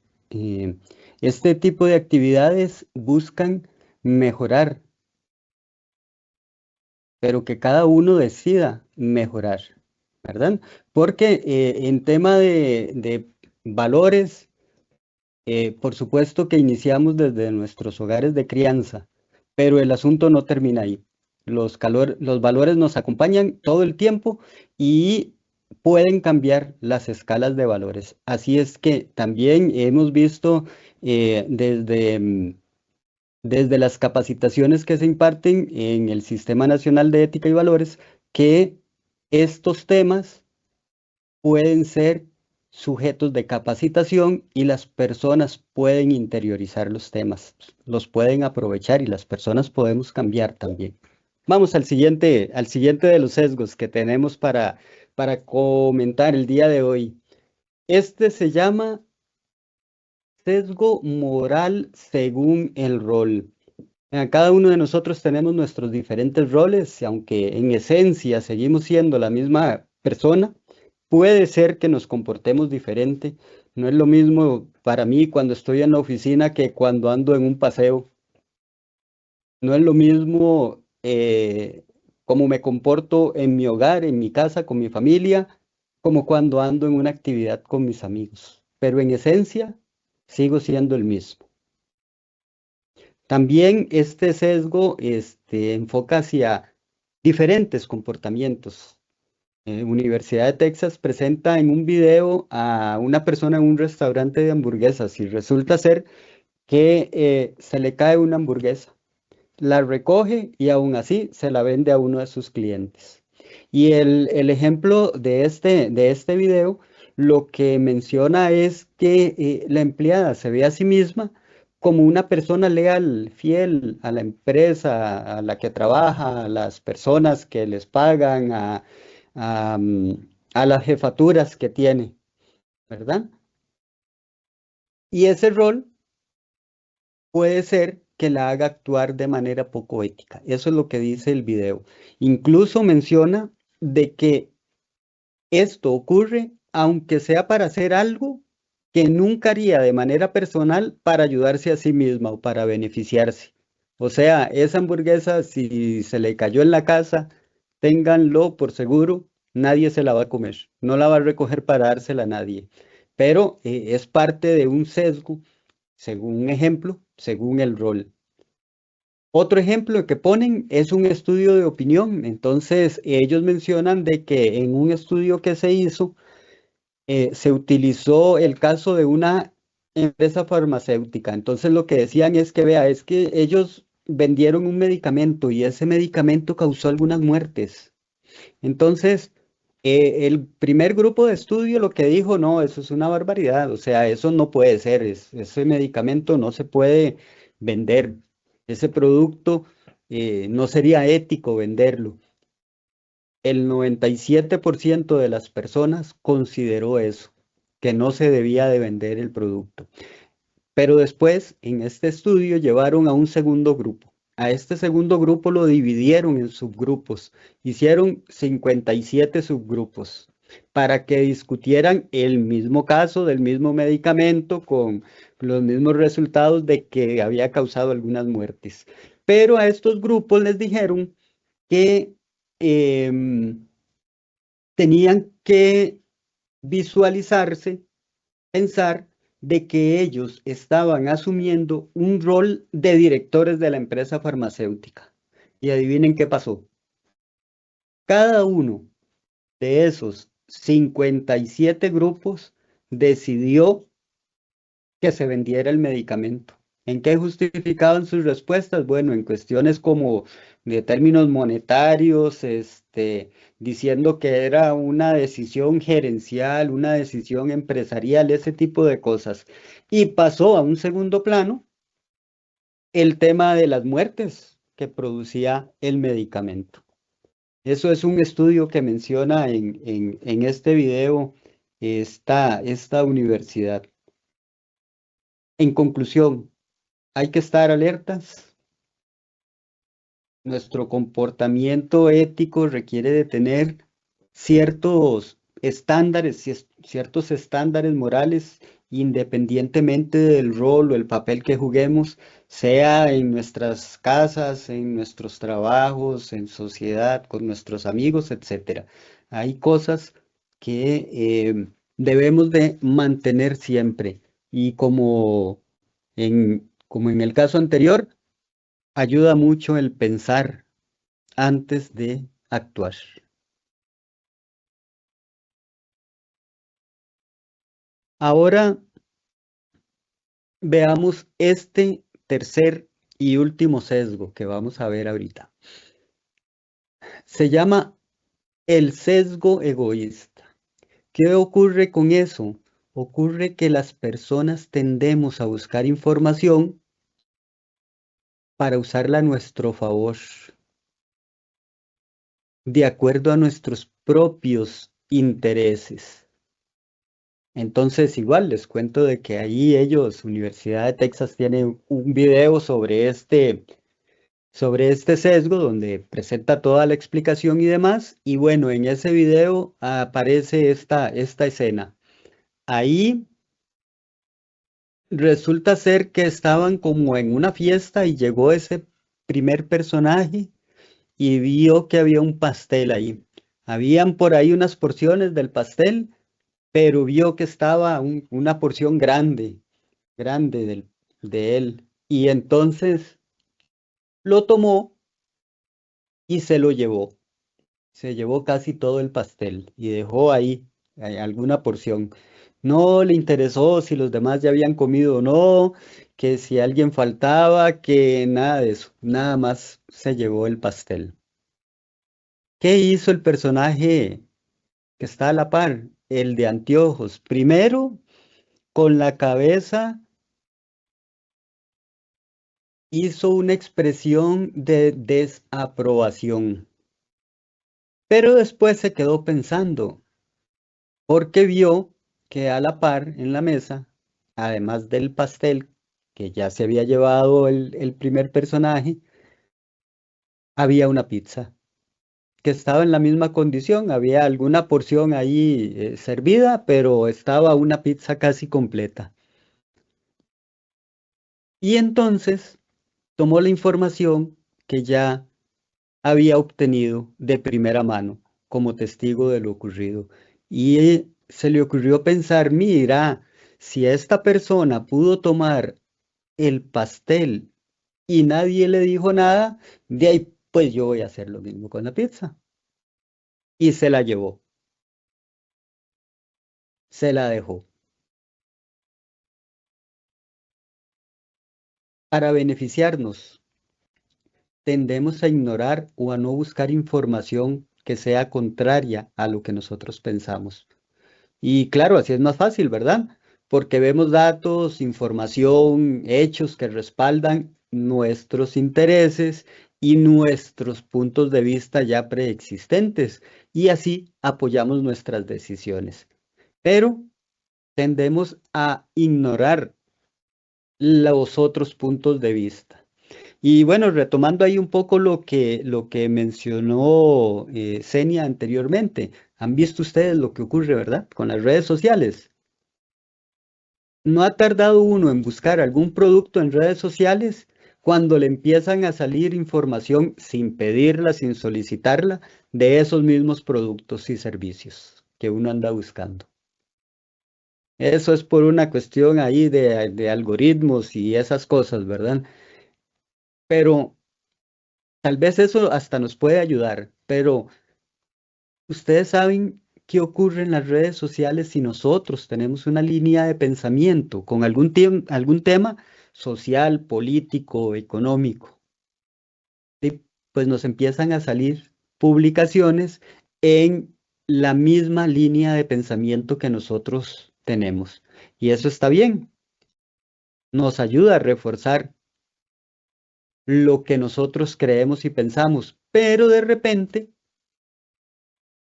A: este tipo de actividades buscan mejorar, pero que cada uno decida mejorar, ¿verdad? Porque en tema de valores, por supuesto que iniciamos desde nuestros hogares de crianza, pero el asunto no termina ahí. Los valores nos acompañan todo el tiempo y pueden cambiar las escalas de valores. Así es que también hemos visto desde las capacitaciones que se imparten en el Sistema Nacional de Ética y Valores que estos temas pueden ser sujetos de capacitación y las personas pueden interiorizar los temas, los pueden aprovechar y las personas podemos cambiar también. Vamos al siguiente de los sesgos que tenemos para comentar el día de hoy. Este se llama sesgo moral según el rol. Cada uno de nosotros tenemos nuestros diferentes roles, aunque en esencia seguimos siendo la misma persona. Puede ser que nos comportemos diferente. No es lo mismo para mí cuando estoy en la oficina que cuando ando en un paseo. No es lo mismo cómo me comporto en mi hogar, en mi casa, con mi familia, como cuando ando en una actividad con mis amigos. Pero en esencia, sigo siendo el mismo. También este sesgo enfoca hacia diferentes comportamientos. Universidad de Texas presenta en un video a una persona en un restaurante de hamburguesas y resulta ser que se le cae una hamburguesa, la recoge y aún así se la vende a uno de sus clientes. Y el ejemplo de este video lo que menciona es que la empleada se ve a sí misma como una persona leal, fiel a la empresa a la que trabaja, a las personas que les pagan, a las jefaturas que tiene, ¿verdad? Y ese rol puede ser que la haga actuar de manera poco ética. Eso es lo que dice el video. Incluso menciona de que esto ocurre aunque sea para hacer algo que nunca haría de manera personal para ayudarse a sí misma o para beneficiarse. O sea, esa hamburguesa, si se le cayó en la casa, ténganlo por seguro, nadie se la va a comer, no la va a recoger para dársela a nadie. Pero es parte de un sesgo, según un ejemplo, según el rol. Otro ejemplo que ponen es un estudio de opinión. Entonces, ellos mencionan de que en un estudio que se hizo, se utilizó el caso de una empresa farmacéutica. Entonces, lo que decían es que, vea, es que ellos vendieron un medicamento y ese medicamento causó algunas muertes. Entonces, el primer grupo de estudio lo que dijo, no, eso es una barbaridad, o sea, eso no puede ser, ese medicamento no se puede vender, ese producto no sería ético venderlo. El 97% de las personas consideró eso, que no se debía de vender el producto. Pero después, en este estudio, llevaron a un segundo grupo. A este segundo grupo lo dividieron en subgrupos. Hicieron 57 subgrupos para que discutieran el mismo caso del mismo medicamento con los mismos resultados de que había causado algunas muertes. Pero a estos grupos les dijeron que tenían que visualizarse, pensar de que ellos estaban asumiendo un rol de directores de la empresa farmacéutica. Y adivinen qué pasó. Cada uno de esos 57 grupos decidió que se vendiera el medicamento. ¿En qué justificaban sus respuestas? Bueno, en cuestiones como de términos monetarios, diciendo que era una decisión gerencial, una decisión empresarial, ese tipo de cosas. Y pasó a un segundo plano el tema de las muertes que producía el medicamento. Eso es un estudio que menciona en este video esta universidad. En conclusión, hay que estar alertas. Nuestro comportamiento ético requiere de tener ciertos estándares morales, independientemente del rol o el papel que juguemos, sea en nuestras casas, en nuestros trabajos, en sociedad, con nuestros amigos, etc. Hay cosas que debemos de mantener siempre y como en el caso anterior, ayuda mucho el pensar antes de actuar. Ahora veamos este tercer y último sesgo que vamos a ver ahorita. Se llama el sesgo egoísta. ¿Qué ocurre con eso? Ocurre que las personas tendemos a buscar información para usarla a nuestro favor, de acuerdo a nuestros propios intereses. Entonces, igual les cuento de que ahí Universidad de Texas, tiene un video sobre este sesgo donde presenta toda la explicación y demás. Y bueno, en ese video aparece esta escena. Ahí resulta ser que estaban como en una fiesta y llegó ese primer personaje y vio que había un pastel ahí. Habían por ahí unas porciones del pastel, pero vio que estaba una porción grande de él. Y entonces lo tomó y se lo llevó. Se llevó casi todo el pastel y dejó ahí alguna porción. No le interesó si los demás ya habían comido o no, que si alguien faltaba, que nada de eso. Nada más se llevó el pastel. ¿Qué hizo el personaje que está a la par? El de anteojos. Primero, con la cabeza hizo una expresión de desaprobación, pero después se quedó pensando, porque vio que a la par en la mesa, además del pastel que ya se había llevado el primer personaje, había una pizza que estaba en la misma condición, había alguna porción ahí servida, pero estaba una pizza casi completa. Y entonces tomó la información que ya había obtenido de primera mano como testigo de lo ocurrido. Y se le ocurrió pensar, mira, si esta persona pudo tomar el pastel y nadie le dijo nada, de ahí pues yo voy a hacer lo mismo con la pizza. Y se la llevó. Se la dejó. Para beneficiarnos tendemos a ignorar o a no buscar información que sea contraria a lo que nosotros pensamos. Y claro, así es más fácil, ¿verdad? Porque vemos datos, información, hechos que respaldan nuestros intereses y nuestros puntos de vista ya preexistentes, y así apoyamos nuestras decisiones. Pero tendemos a ignorar los otros puntos de vista. Y bueno, retomando ahí un poco lo que mencionó Senia anteriormente, han visto ustedes lo que ocurre, ¿verdad? Con las redes sociales. No ha tardado uno en buscar algún producto en redes sociales cuando le empiezan a salir información sin pedirla, sin solicitarla, de esos mismos productos y servicios que uno anda buscando. Eso es por una cuestión ahí de algoritmos y esas cosas, ¿verdad? Pero tal vez eso hasta nos puede ayudar, pero ustedes saben qué ocurre en las redes sociales si nosotros tenemos una línea de pensamiento con algún tema social, político, económico. Y pues nos empiezan a salir publicaciones en la misma línea de pensamiento que nosotros tenemos. Y eso está bien. Nos ayuda a reforzar lo que nosotros creemos y pensamos, pero de repente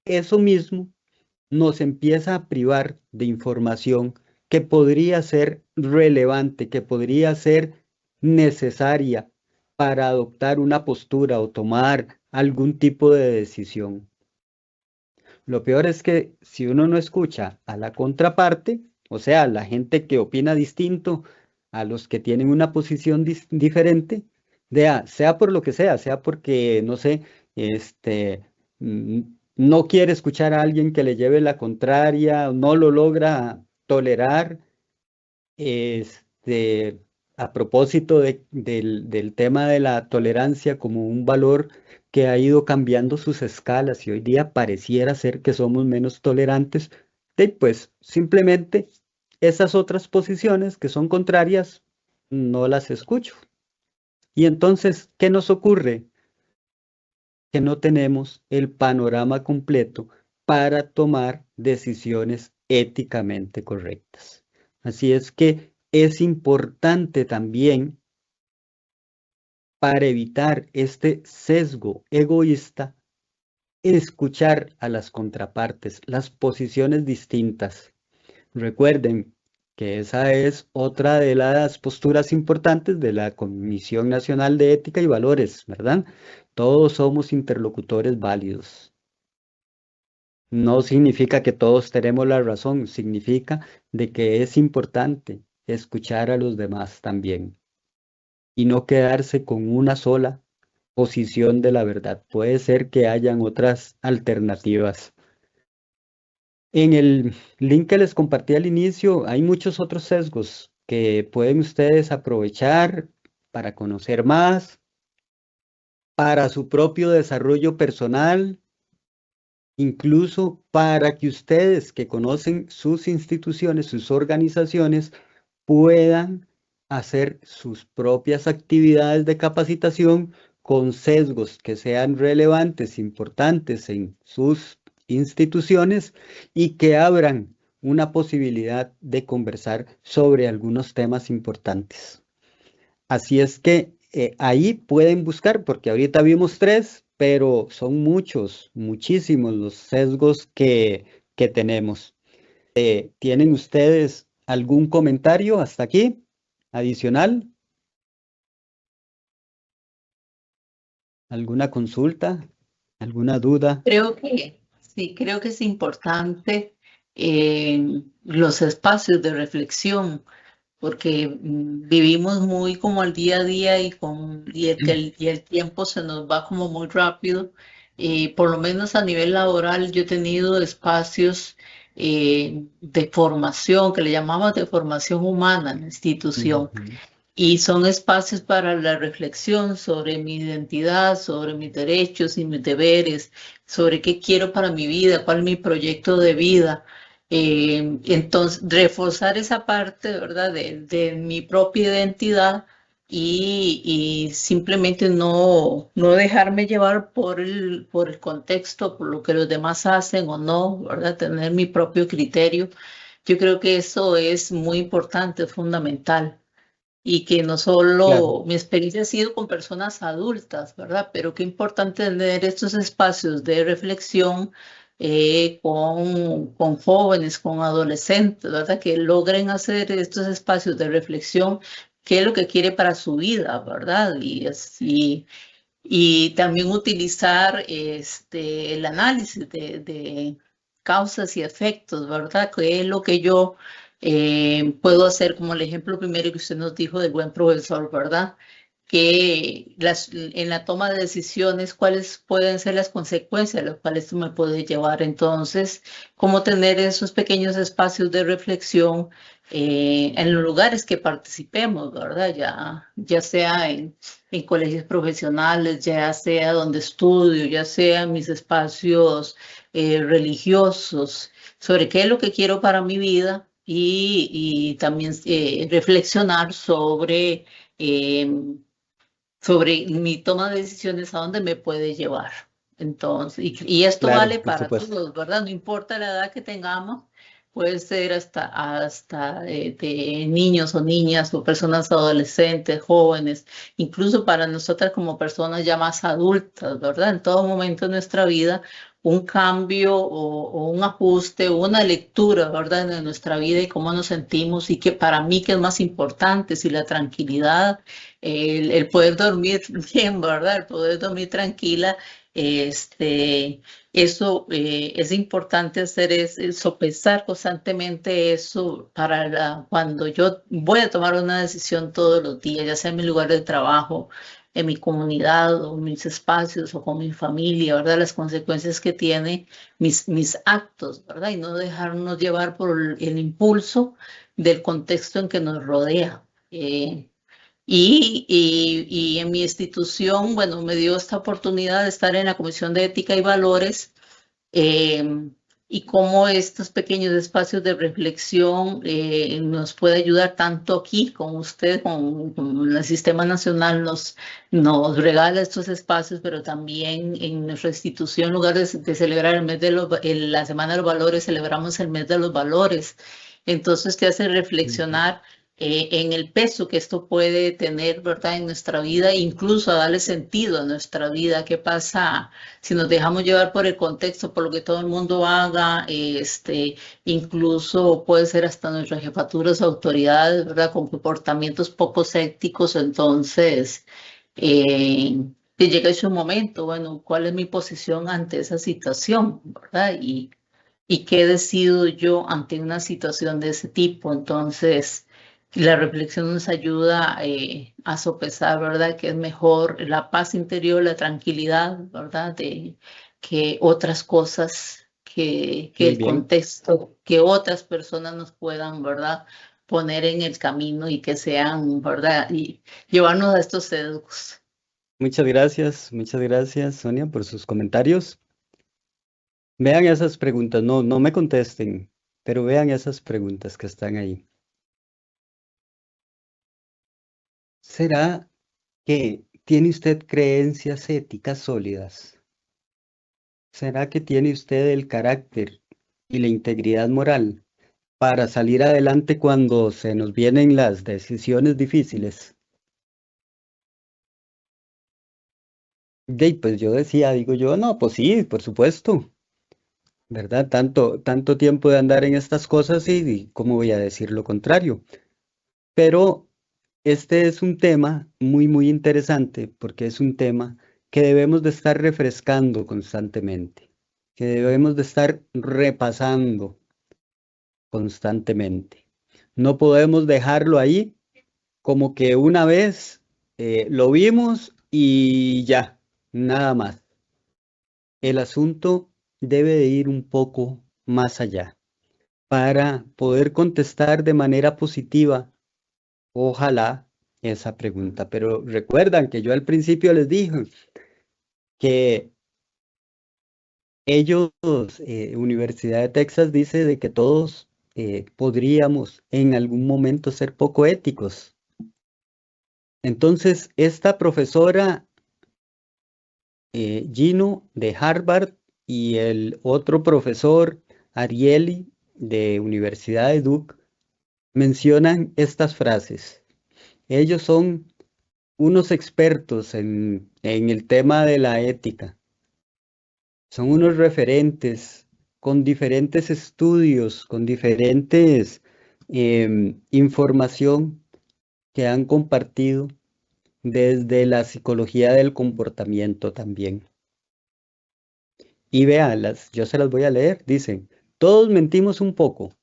A: eso mismo nos empieza a privar de información que podría ser relevante, que podría ser necesaria para adoptar una postura o tomar algún tipo de decisión. Lo peor es que si uno no escucha a la contraparte, o sea, la gente que opina distinto a los que tienen una posición diferente, sea por lo que sea porque, no sé, no quiere escuchar a alguien que le lleve la contraria, no lo logra tolerar, a propósito del tema de la tolerancia como un valor que ha ido cambiando sus escalas y hoy día pareciera ser que somos menos tolerantes, pues simplemente esas otras posiciones que son contrarias no las escucho. Y entonces, ¿qué nos ocurre? Que no tenemos el panorama completo para tomar decisiones éticamente correctas. Así es que es importante también, para evitar este sesgo egoísta, escuchar a las contrapartes, las posiciones distintas. Recuerden que esa es otra de las posturas importantes de la Comisión Nacional de Ética y Valores, ¿verdad? Todos somos interlocutores válidos. No significa que todos tenemos la razón, significa de que es importante escuchar a los demás también y no quedarse con una sola posición de la verdad. Puede ser que hayan otras alternativas. En el link que les compartí al inicio hay muchos otros sesgos que pueden ustedes aprovechar para conocer más, para su propio desarrollo personal, incluso para que ustedes que conocen sus instituciones, sus organizaciones, puedan hacer sus propias actividades de capacitación con sesgos que sean relevantes, importantes en sus instituciones y que abran una posibilidad de conversar sobre algunos temas importantes. Así es que ahí pueden buscar, porque ahorita vimos 3, pero son muchísimos los sesgos que tenemos. ¿Tienen ustedes algún comentario hasta aquí adicional? ¿Alguna consulta? ¿Alguna duda?
K: Creo que sí, creo que es importante los espacios de reflexión, porque vivimos muy como al día a día y el tiempo se nos va como muy rápido. Por lo menos a nivel laboral yo he tenido espacios de formación, que le llamamos de formación humana en la institución. Y son espacios para la reflexión sobre mi identidad, sobre mis derechos y mis deberes, sobre qué quiero para mi vida, cuál es mi proyecto de vida. Entonces, reforzar esa parte, ¿verdad?, de mi propia identidad y simplemente no dejarme llevar por el contexto, por lo que los demás hacen o no, ¿verdad? Tener mi propio criterio. Yo creo que eso es muy importante, es fundamental. Y que no
A: Claro,
K: solo mi experiencia ha sido con personas adultas, ¿verdad? Pero qué importante tener estos espacios de reflexión con jóvenes, con adolescentes, ¿verdad? Que logren hacer estos espacios de reflexión, qué es lo que quiere para su vida, ¿verdad? Y también utilizar el análisis de causas y efectos, ¿verdad? ¿Qué es lo que yo puedo hacer? Como el ejemplo primero que usted nos dijo del buen profesor, ¿verdad? Que en la toma de decisiones, cuáles pueden ser las consecuencias a las cuales esto me puede llevar. Entonces, cómo tener esos pequeños espacios de reflexión en los lugares que participemos, ¿verdad? Ya sea en colegios profesionales, ya sea donde estudio, ya sea en mis espacios religiosos, sobre qué es lo que quiero para mi vida y también reflexionar sobre mi toma de decisiones a dónde me puede llevar. Entonces, y esto
A: claro,
K: vale
A: por
K: para
A: supuesto.
K: todos, ¿verdad? No importa la edad que tengamos, puede ser hasta de niños o niñas o personas adolescentes, jóvenes, incluso para nosotras como personas ya más adultas, ¿verdad? En todo momento de nuestra vida, un cambio o un ajuste o una lectura, ¿verdad? De nuestra vida y cómo nos sentimos y que para mí que es más importante, si la tranquilidad, el poder dormir bien, ¿verdad? El poder dormir tranquila, eso es importante hacer, es sopesar constantemente eso cuando yo voy a tomar una decisión todos los días, ya sea en mi lugar de trabajo, en mi comunidad o en mis espacios o con mi familia, ¿verdad? Las consecuencias que tiene mis actos, ¿verdad? Y no dejarnos llevar por el impulso del contexto en que nos rodea. Y en mi institución, bueno, me dio esta oportunidad de estar en la Comisión de Ética y Valores y cómo estos pequeños espacios de reflexión nos puede ayudar tanto aquí con usted, con el Sistema Nacional nos regala estos espacios, pero también en nuestra institución, en lugar de celebrar el mes la Semana de los Valores, celebramos el mes de los valores. Entonces te hace
A: Ujú.
K: reflexionar en el peso que esto puede tener, ¿verdad?, en nuestra vida, incluso a darle sentido a nuestra vida. ¿Qué pasa si nos dejamos llevar por el contexto, por lo que todo el mundo haga? Incluso puede ser hasta nuestras jefaturas, autoridades, ¿verdad?, con comportamientos poco éticos. Entonces, que llega ese momento, bueno, ¿cuál es mi posición ante esa situación, ¿verdad? Y qué decido yo ante una situación de ese tipo. Entonces, la reflexión nos ayuda a sopesar, ¿verdad? Que es mejor la paz interior, la tranquilidad, ¿verdad? Que otras cosas, que
A: Muy
K: el
A: bien.
K: contexto, que otras personas nos puedan, ¿verdad?, poner en el camino y que sean, ¿verdad? Y llevarnos a estos sesgos.
A: Muchas gracias, Sonia, por sus comentarios. Vean esas preguntas, no me contesten, pero vean esas preguntas que están ahí. ¿Será que tiene usted creencias éticas sólidas? ¿Será que tiene usted el carácter y la integridad moral para salir adelante cuando se nos vienen las decisiones difíciles? Pues yo digo yo, no, pues sí, por supuesto, ¿verdad? Tanto tiempo de andar en estas cosas y ¿cómo voy a decir lo contrario? Pero este es un tema muy interesante porque es un tema que debemos de estar refrescando constantemente, que debemos de estar repasando constantemente. No podemos dejarlo ahí como que una vez lo vimos y ya, nada más. El asunto debe de ir un poco más allá para poder contestar de manera positiva, ojalá, esa pregunta. Pero recuerdan que yo al principio les dije que ellos, Universidad de Texas dice de que todos podríamos en algún momento ser poco éticos. Entonces, esta profesora Gino de Harvard y el otro profesor Ariely de Universidad de Duke mencionan estas frases. Ellos son unos expertos en el tema de la ética. Son unos referentes con diferentes estudios, con diferentes información que han compartido desde la psicología del comportamiento también. Y véanlas, yo se las voy a leer. Dicen, todos mentimos un poco.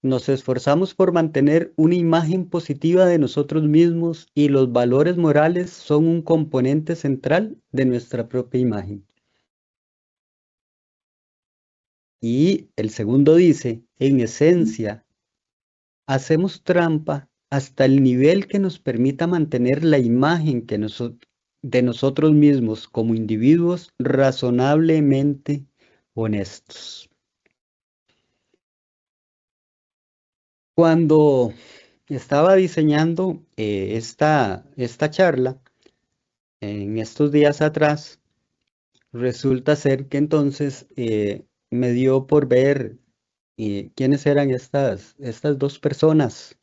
A: Nos esforzamos por mantener una imagen positiva de nosotros mismos y los valores morales son un componente central de nuestra propia imagen. Y el segundo dice, en esencia, hacemos trampa hasta el nivel que nos permita mantener la imagen de nosotros mismos como individuos razonablemente honestos. Cuando estaba diseñando esta charla, en estos días atrás, resulta ser que entonces me dio por ver quiénes eran estas dos personas,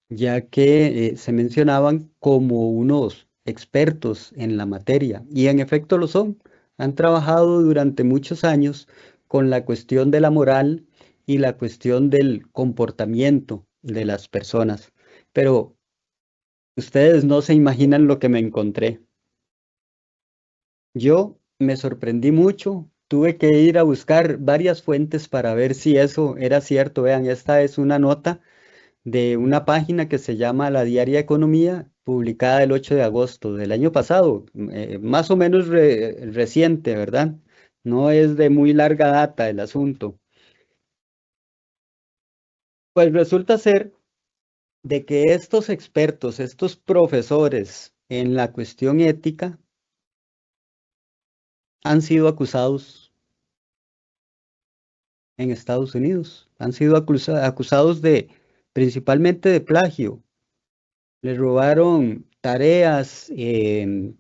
A: ya que se mencionaban como unos expertos en la materia, y en efecto lo son. Han trabajado durante muchos años con la cuestión de la moral y la cuestión del comportamiento de las personas. Pero ustedes no se imaginan lo que me encontré. Yo me sorprendí mucho, tuve que ir a buscar varias fuentes para ver si eso era cierto. Vean, esta es una nota de una página que se llama La Diaria Economía, publicada el 8 de agosto del año pasado, más o menos reciente, ¿verdad? No es de muy larga data el asunto. Pues resulta ser de que estos expertos, estos profesores en la cuestión ética, han sido acusados en Estados Unidos, han sido acusados principalmente de plagio. Les robaron tareas,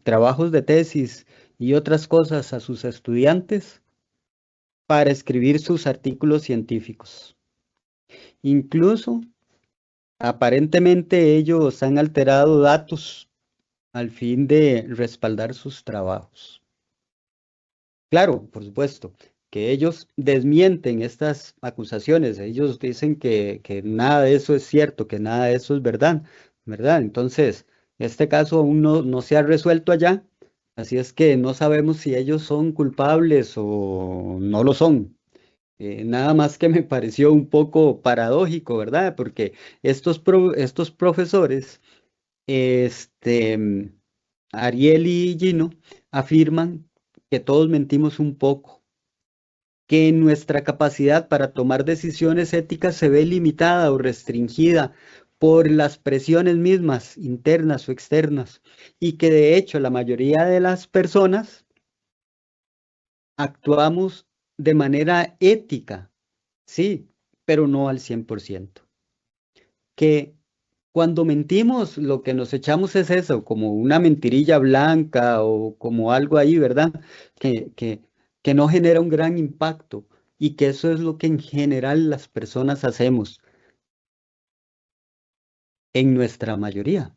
A: trabajos de tesis y otras cosas a sus estudiantes para escribir sus artículos científicos. Incluso, aparentemente ellos han alterado datos al fin de respaldar sus trabajos. Claro, por supuesto, que ellos desmienten estas acusaciones. Ellos dicen que nada de eso es cierto, que nada de eso es verdad, ¿verdad? Entonces, este caso aún no se ha resuelto allá, así es que no sabemos si ellos son culpables o no lo son. Nada más que me pareció un poco paradójico, ¿verdad? Porque estos profesores, Ariel y Gino, afirman que todos mentimos un poco, que nuestra capacidad para tomar decisiones éticas se ve limitada o restringida por las presiones mismas, internas o externas, y que de hecho la mayoría de las personas actuamos de manera ética, sí, pero no al 100%. Que cuando mentimos, lo que nos echamos es eso, como una mentirilla blanca o como algo ahí, ¿verdad? Que no genera un gran impacto y que eso es lo que en general las personas hacemos, en nuestra mayoría.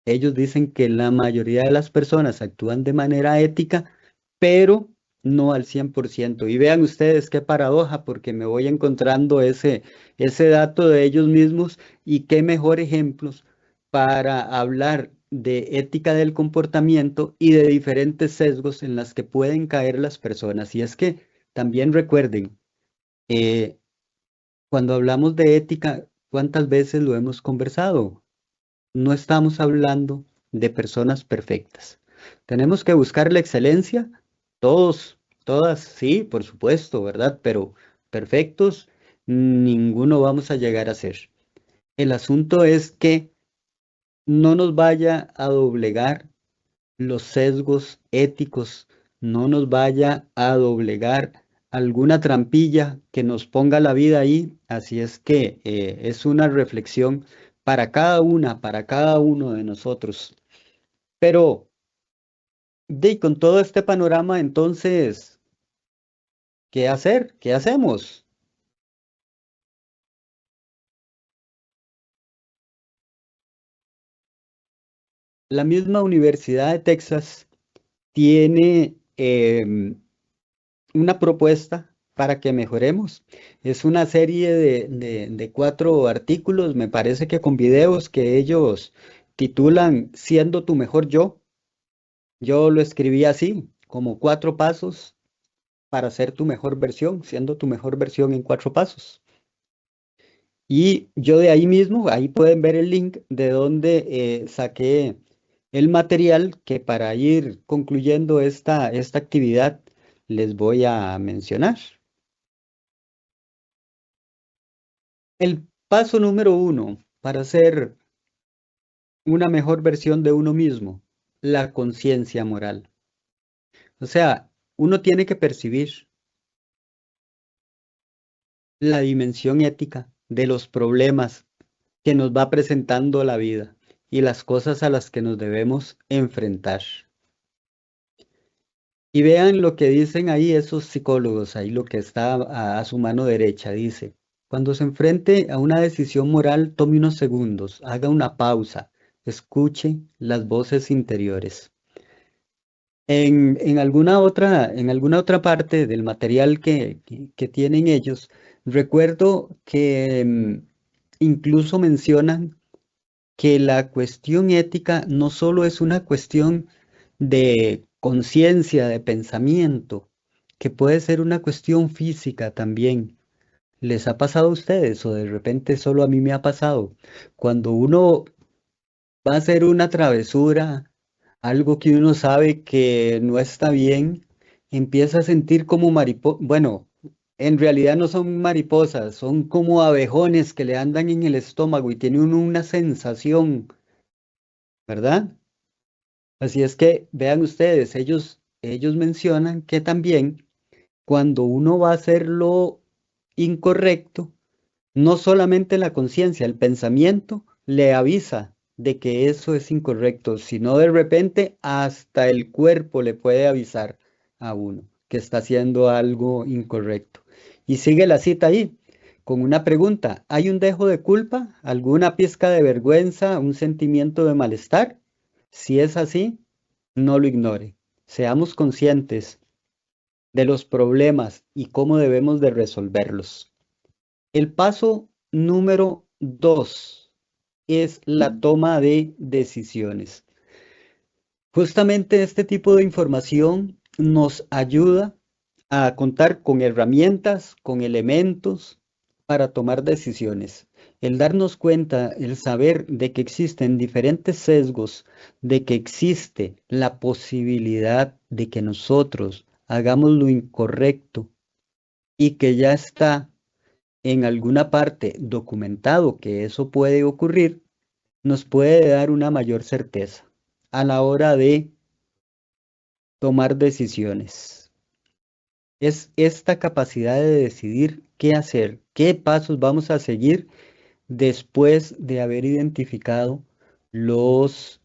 A: Ellos dicen que la mayoría de las personas actúan de manera ética, pero no al 100%. Y vean ustedes qué paradoja, porque me voy encontrando ese dato de ellos mismos y qué mejor ejemplos para hablar de ética del comportamiento y de diferentes sesgos en las que pueden caer las personas. Y es que también recuerden, cuando hablamos de ética, ¿cuántas veces lo hemos conversado? No estamos hablando de personas perfectas. Tenemos que buscar la excelencia, todos, todas, sí, por supuesto, ¿verdad? Pero perfectos, ninguno vamos a llegar a ser. El asunto es que no nos vaya a doblegar los sesgos éticos, no nos vaya a doblegar alguna trampilla que nos ponga la vida ahí. Así es que es una reflexión para cada una, para cada uno de nosotros. Pero, con todo este panorama, entonces, ¿qué hacer? ¿Qué hacemos? La misma Universidad de Texas tiene una propuesta para que mejoremos. Es una serie de 4 artículos, me parece que con videos que ellos titulan Siendo tu mejor yo. Yo lo escribí así, como 4 pasos para ser tu mejor versión, siendo tu mejor versión en 4 pasos. Y yo de ahí mismo, ahí pueden ver el link de donde saqué el material que para ir concluyendo esta actividad les voy a mencionar. El paso número 1 para ser una mejor versión de uno mismo, la conciencia moral. O sea, uno tiene que percibir la dimensión ética de los problemas que nos va presentando la vida y las cosas a las que nos debemos enfrentar. Y vean lo que dicen ahí esos psicólogos, ahí lo que está a su mano derecha, dice, cuando se enfrente a una decisión moral, tome unos segundos, haga una pausa, escuche las voces interiores. En alguna otra parte del material que tienen ellos, recuerdo que incluso mencionan que la cuestión ética no solo es una cuestión de conciencia, de pensamiento, que puede ser una cuestión física también. ¿Les ha pasado a ustedes o de repente solo a mí me ha pasado? Cuando uno va a hacer una travesura, algo que uno sabe que no está bien, empieza a sentir como mariposa. Bueno, en realidad no son mariposas, son como abejones que le andan en el estómago y tiene uno una sensación, ¿verdad? Así es que vean ustedes, ellos mencionan que también cuando uno va a hacer lo incorrecto, no solamente la conciencia, el pensamiento le avisa de que eso es incorrecto, sino de repente hasta el cuerpo le puede avisar a uno que está haciendo algo incorrecto. Y sigue la cita ahí con una pregunta. ¿Hay un dejo de culpa? ¿Alguna pizca de vergüenza? ¿Un sentimiento de malestar? Si es así, no lo ignore. Seamos conscientes de los problemas y cómo debemos de resolverlos. El paso número 2 es la toma de decisiones. Justamente este tipo de información nos ayuda a contar con herramientas, con elementos para tomar decisiones. El darnos cuenta, el saber de que existen diferentes sesgos, de que existe la posibilidad de que nosotros hagamos lo incorrecto y que ya está en alguna parte documentado que eso puede ocurrir, nos puede dar una mayor certeza a la hora de tomar decisiones. Es esta capacidad de decidir qué hacer, qué pasos vamos a seguir después de haber identificado los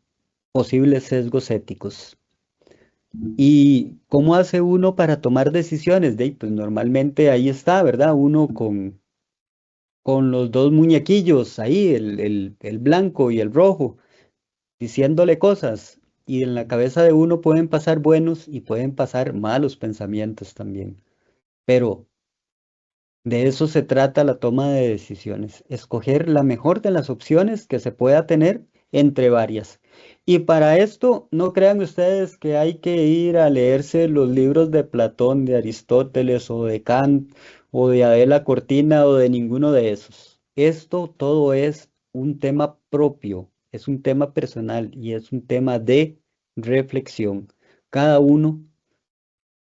A: posibles sesgos éticos. ¿Y cómo hace uno para tomar decisiones? Pues normalmente ahí está, ¿verdad? Uno con los 2 muñequillos ahí, el blanco y el rojo, diciéndole cosas. Y en la cabeza de uno pueden pasar buenos y pueden pasar malos pensamientos también. Pero de eso se trata la toma de decisiones, escoger la mejor de las opciones que se pueda tener entre varias. Y para esto, no crean ustedes que hay que ir a leerse los libros de Platón, de Aristóteles o de Kant o de Adela Cortina o de ninguno de esos. Esto todo es un tema propio, es un tema personal y es un tema de reflexión. Cada uno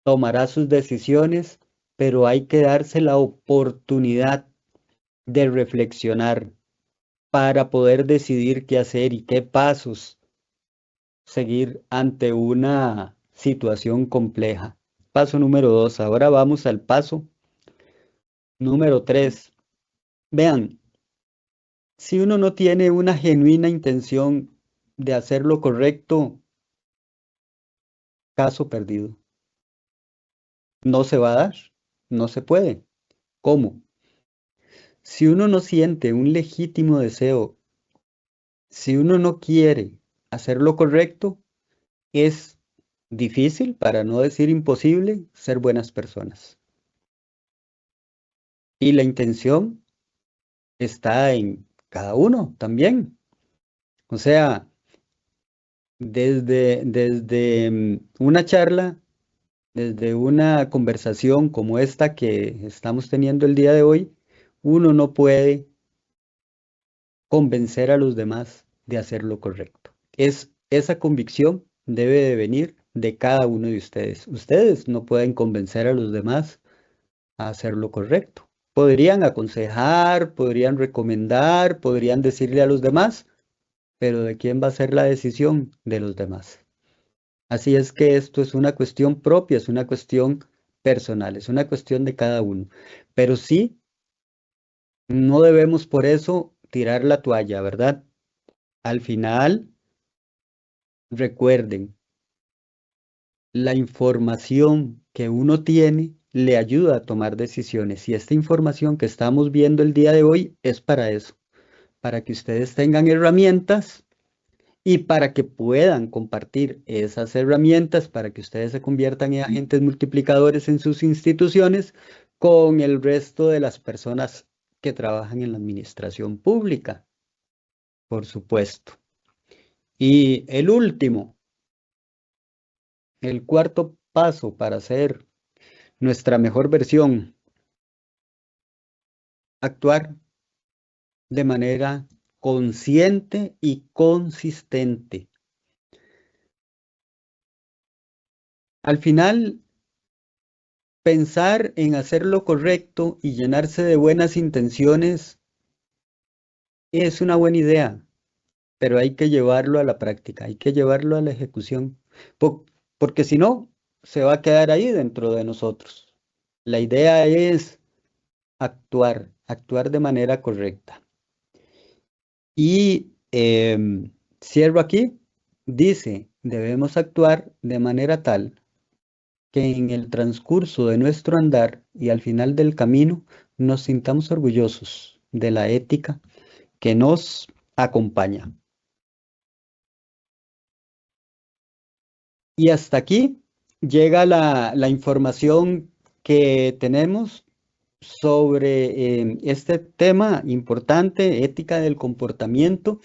A: tomará sus decisiones, pero hay que darse la oportunidad de reflexionar para poder decidir qué hacer y qué pasos seguir ante una situación compleja. Paso número 2. Ahora vamos al paso número 3. Vean, Si uno no tiene una genuina intención de hacer lo correcto, caso perdido. No se va a dar, no se puede. ¿Cómo? Si uno no siente un legítimo deseo, si uno no quiere hacer lo correcto, es difícil, para no decir imposible, ser buenas personas. Y la intención está en cada uno también. O sea, desde una charla, desde una conversación como esta que estamos teniendo el día de hoy, uno no puede convencer a los demás de hacer lo correcto. Esa convicción debe de venir de cada uno de ustedes. Ustedes no pueden convencer a los demás a hacer lo correcto. Podrían aconsejar, podrían recomendar, podrían decirle a los demás, pero ¿de quién va a ser la decisión? De los demás. Así es que esto es una cuestión propia, es una cuestión personal, es una cuestión de cada uno. Pero sí, no debemos por eso tirar la toalla, ¿verdad? Al final, recuerden, la información que uno tiene le ayuda a tomar decisiones y esta información que estamos viendo el día de hoy es para eso, para que ustedes tengan herramientas y para que puedan compartir esas herramientas, para que ustedes se conviertan en agentes multiplicadores en sus instituciones con el resto de las personas que trabajan en la administración pública, por supuesto. Y el último, el cuarto paso para ser nuestra mejor versión, actuar de manera consciente y consistente. Al final, pensar en hacer lo correcto y llenarse de buenas intenciones es una buena idea, pero hay que llevarlo a la práctica, hay que llevarlo a la ejecución, porque si no, se va a quedar ahí dentro de nosotros. La idea es actuar de manera correcta. Y cierro aquí, dice, debemos actuar de manera tal que en el transcurso de nuestro andar y al final del camino nos sintamos orgullosos de la ética que nos acompaña. Y hasta aquí llega la información que tenemos sobre este tema importante, ética del comportamiento.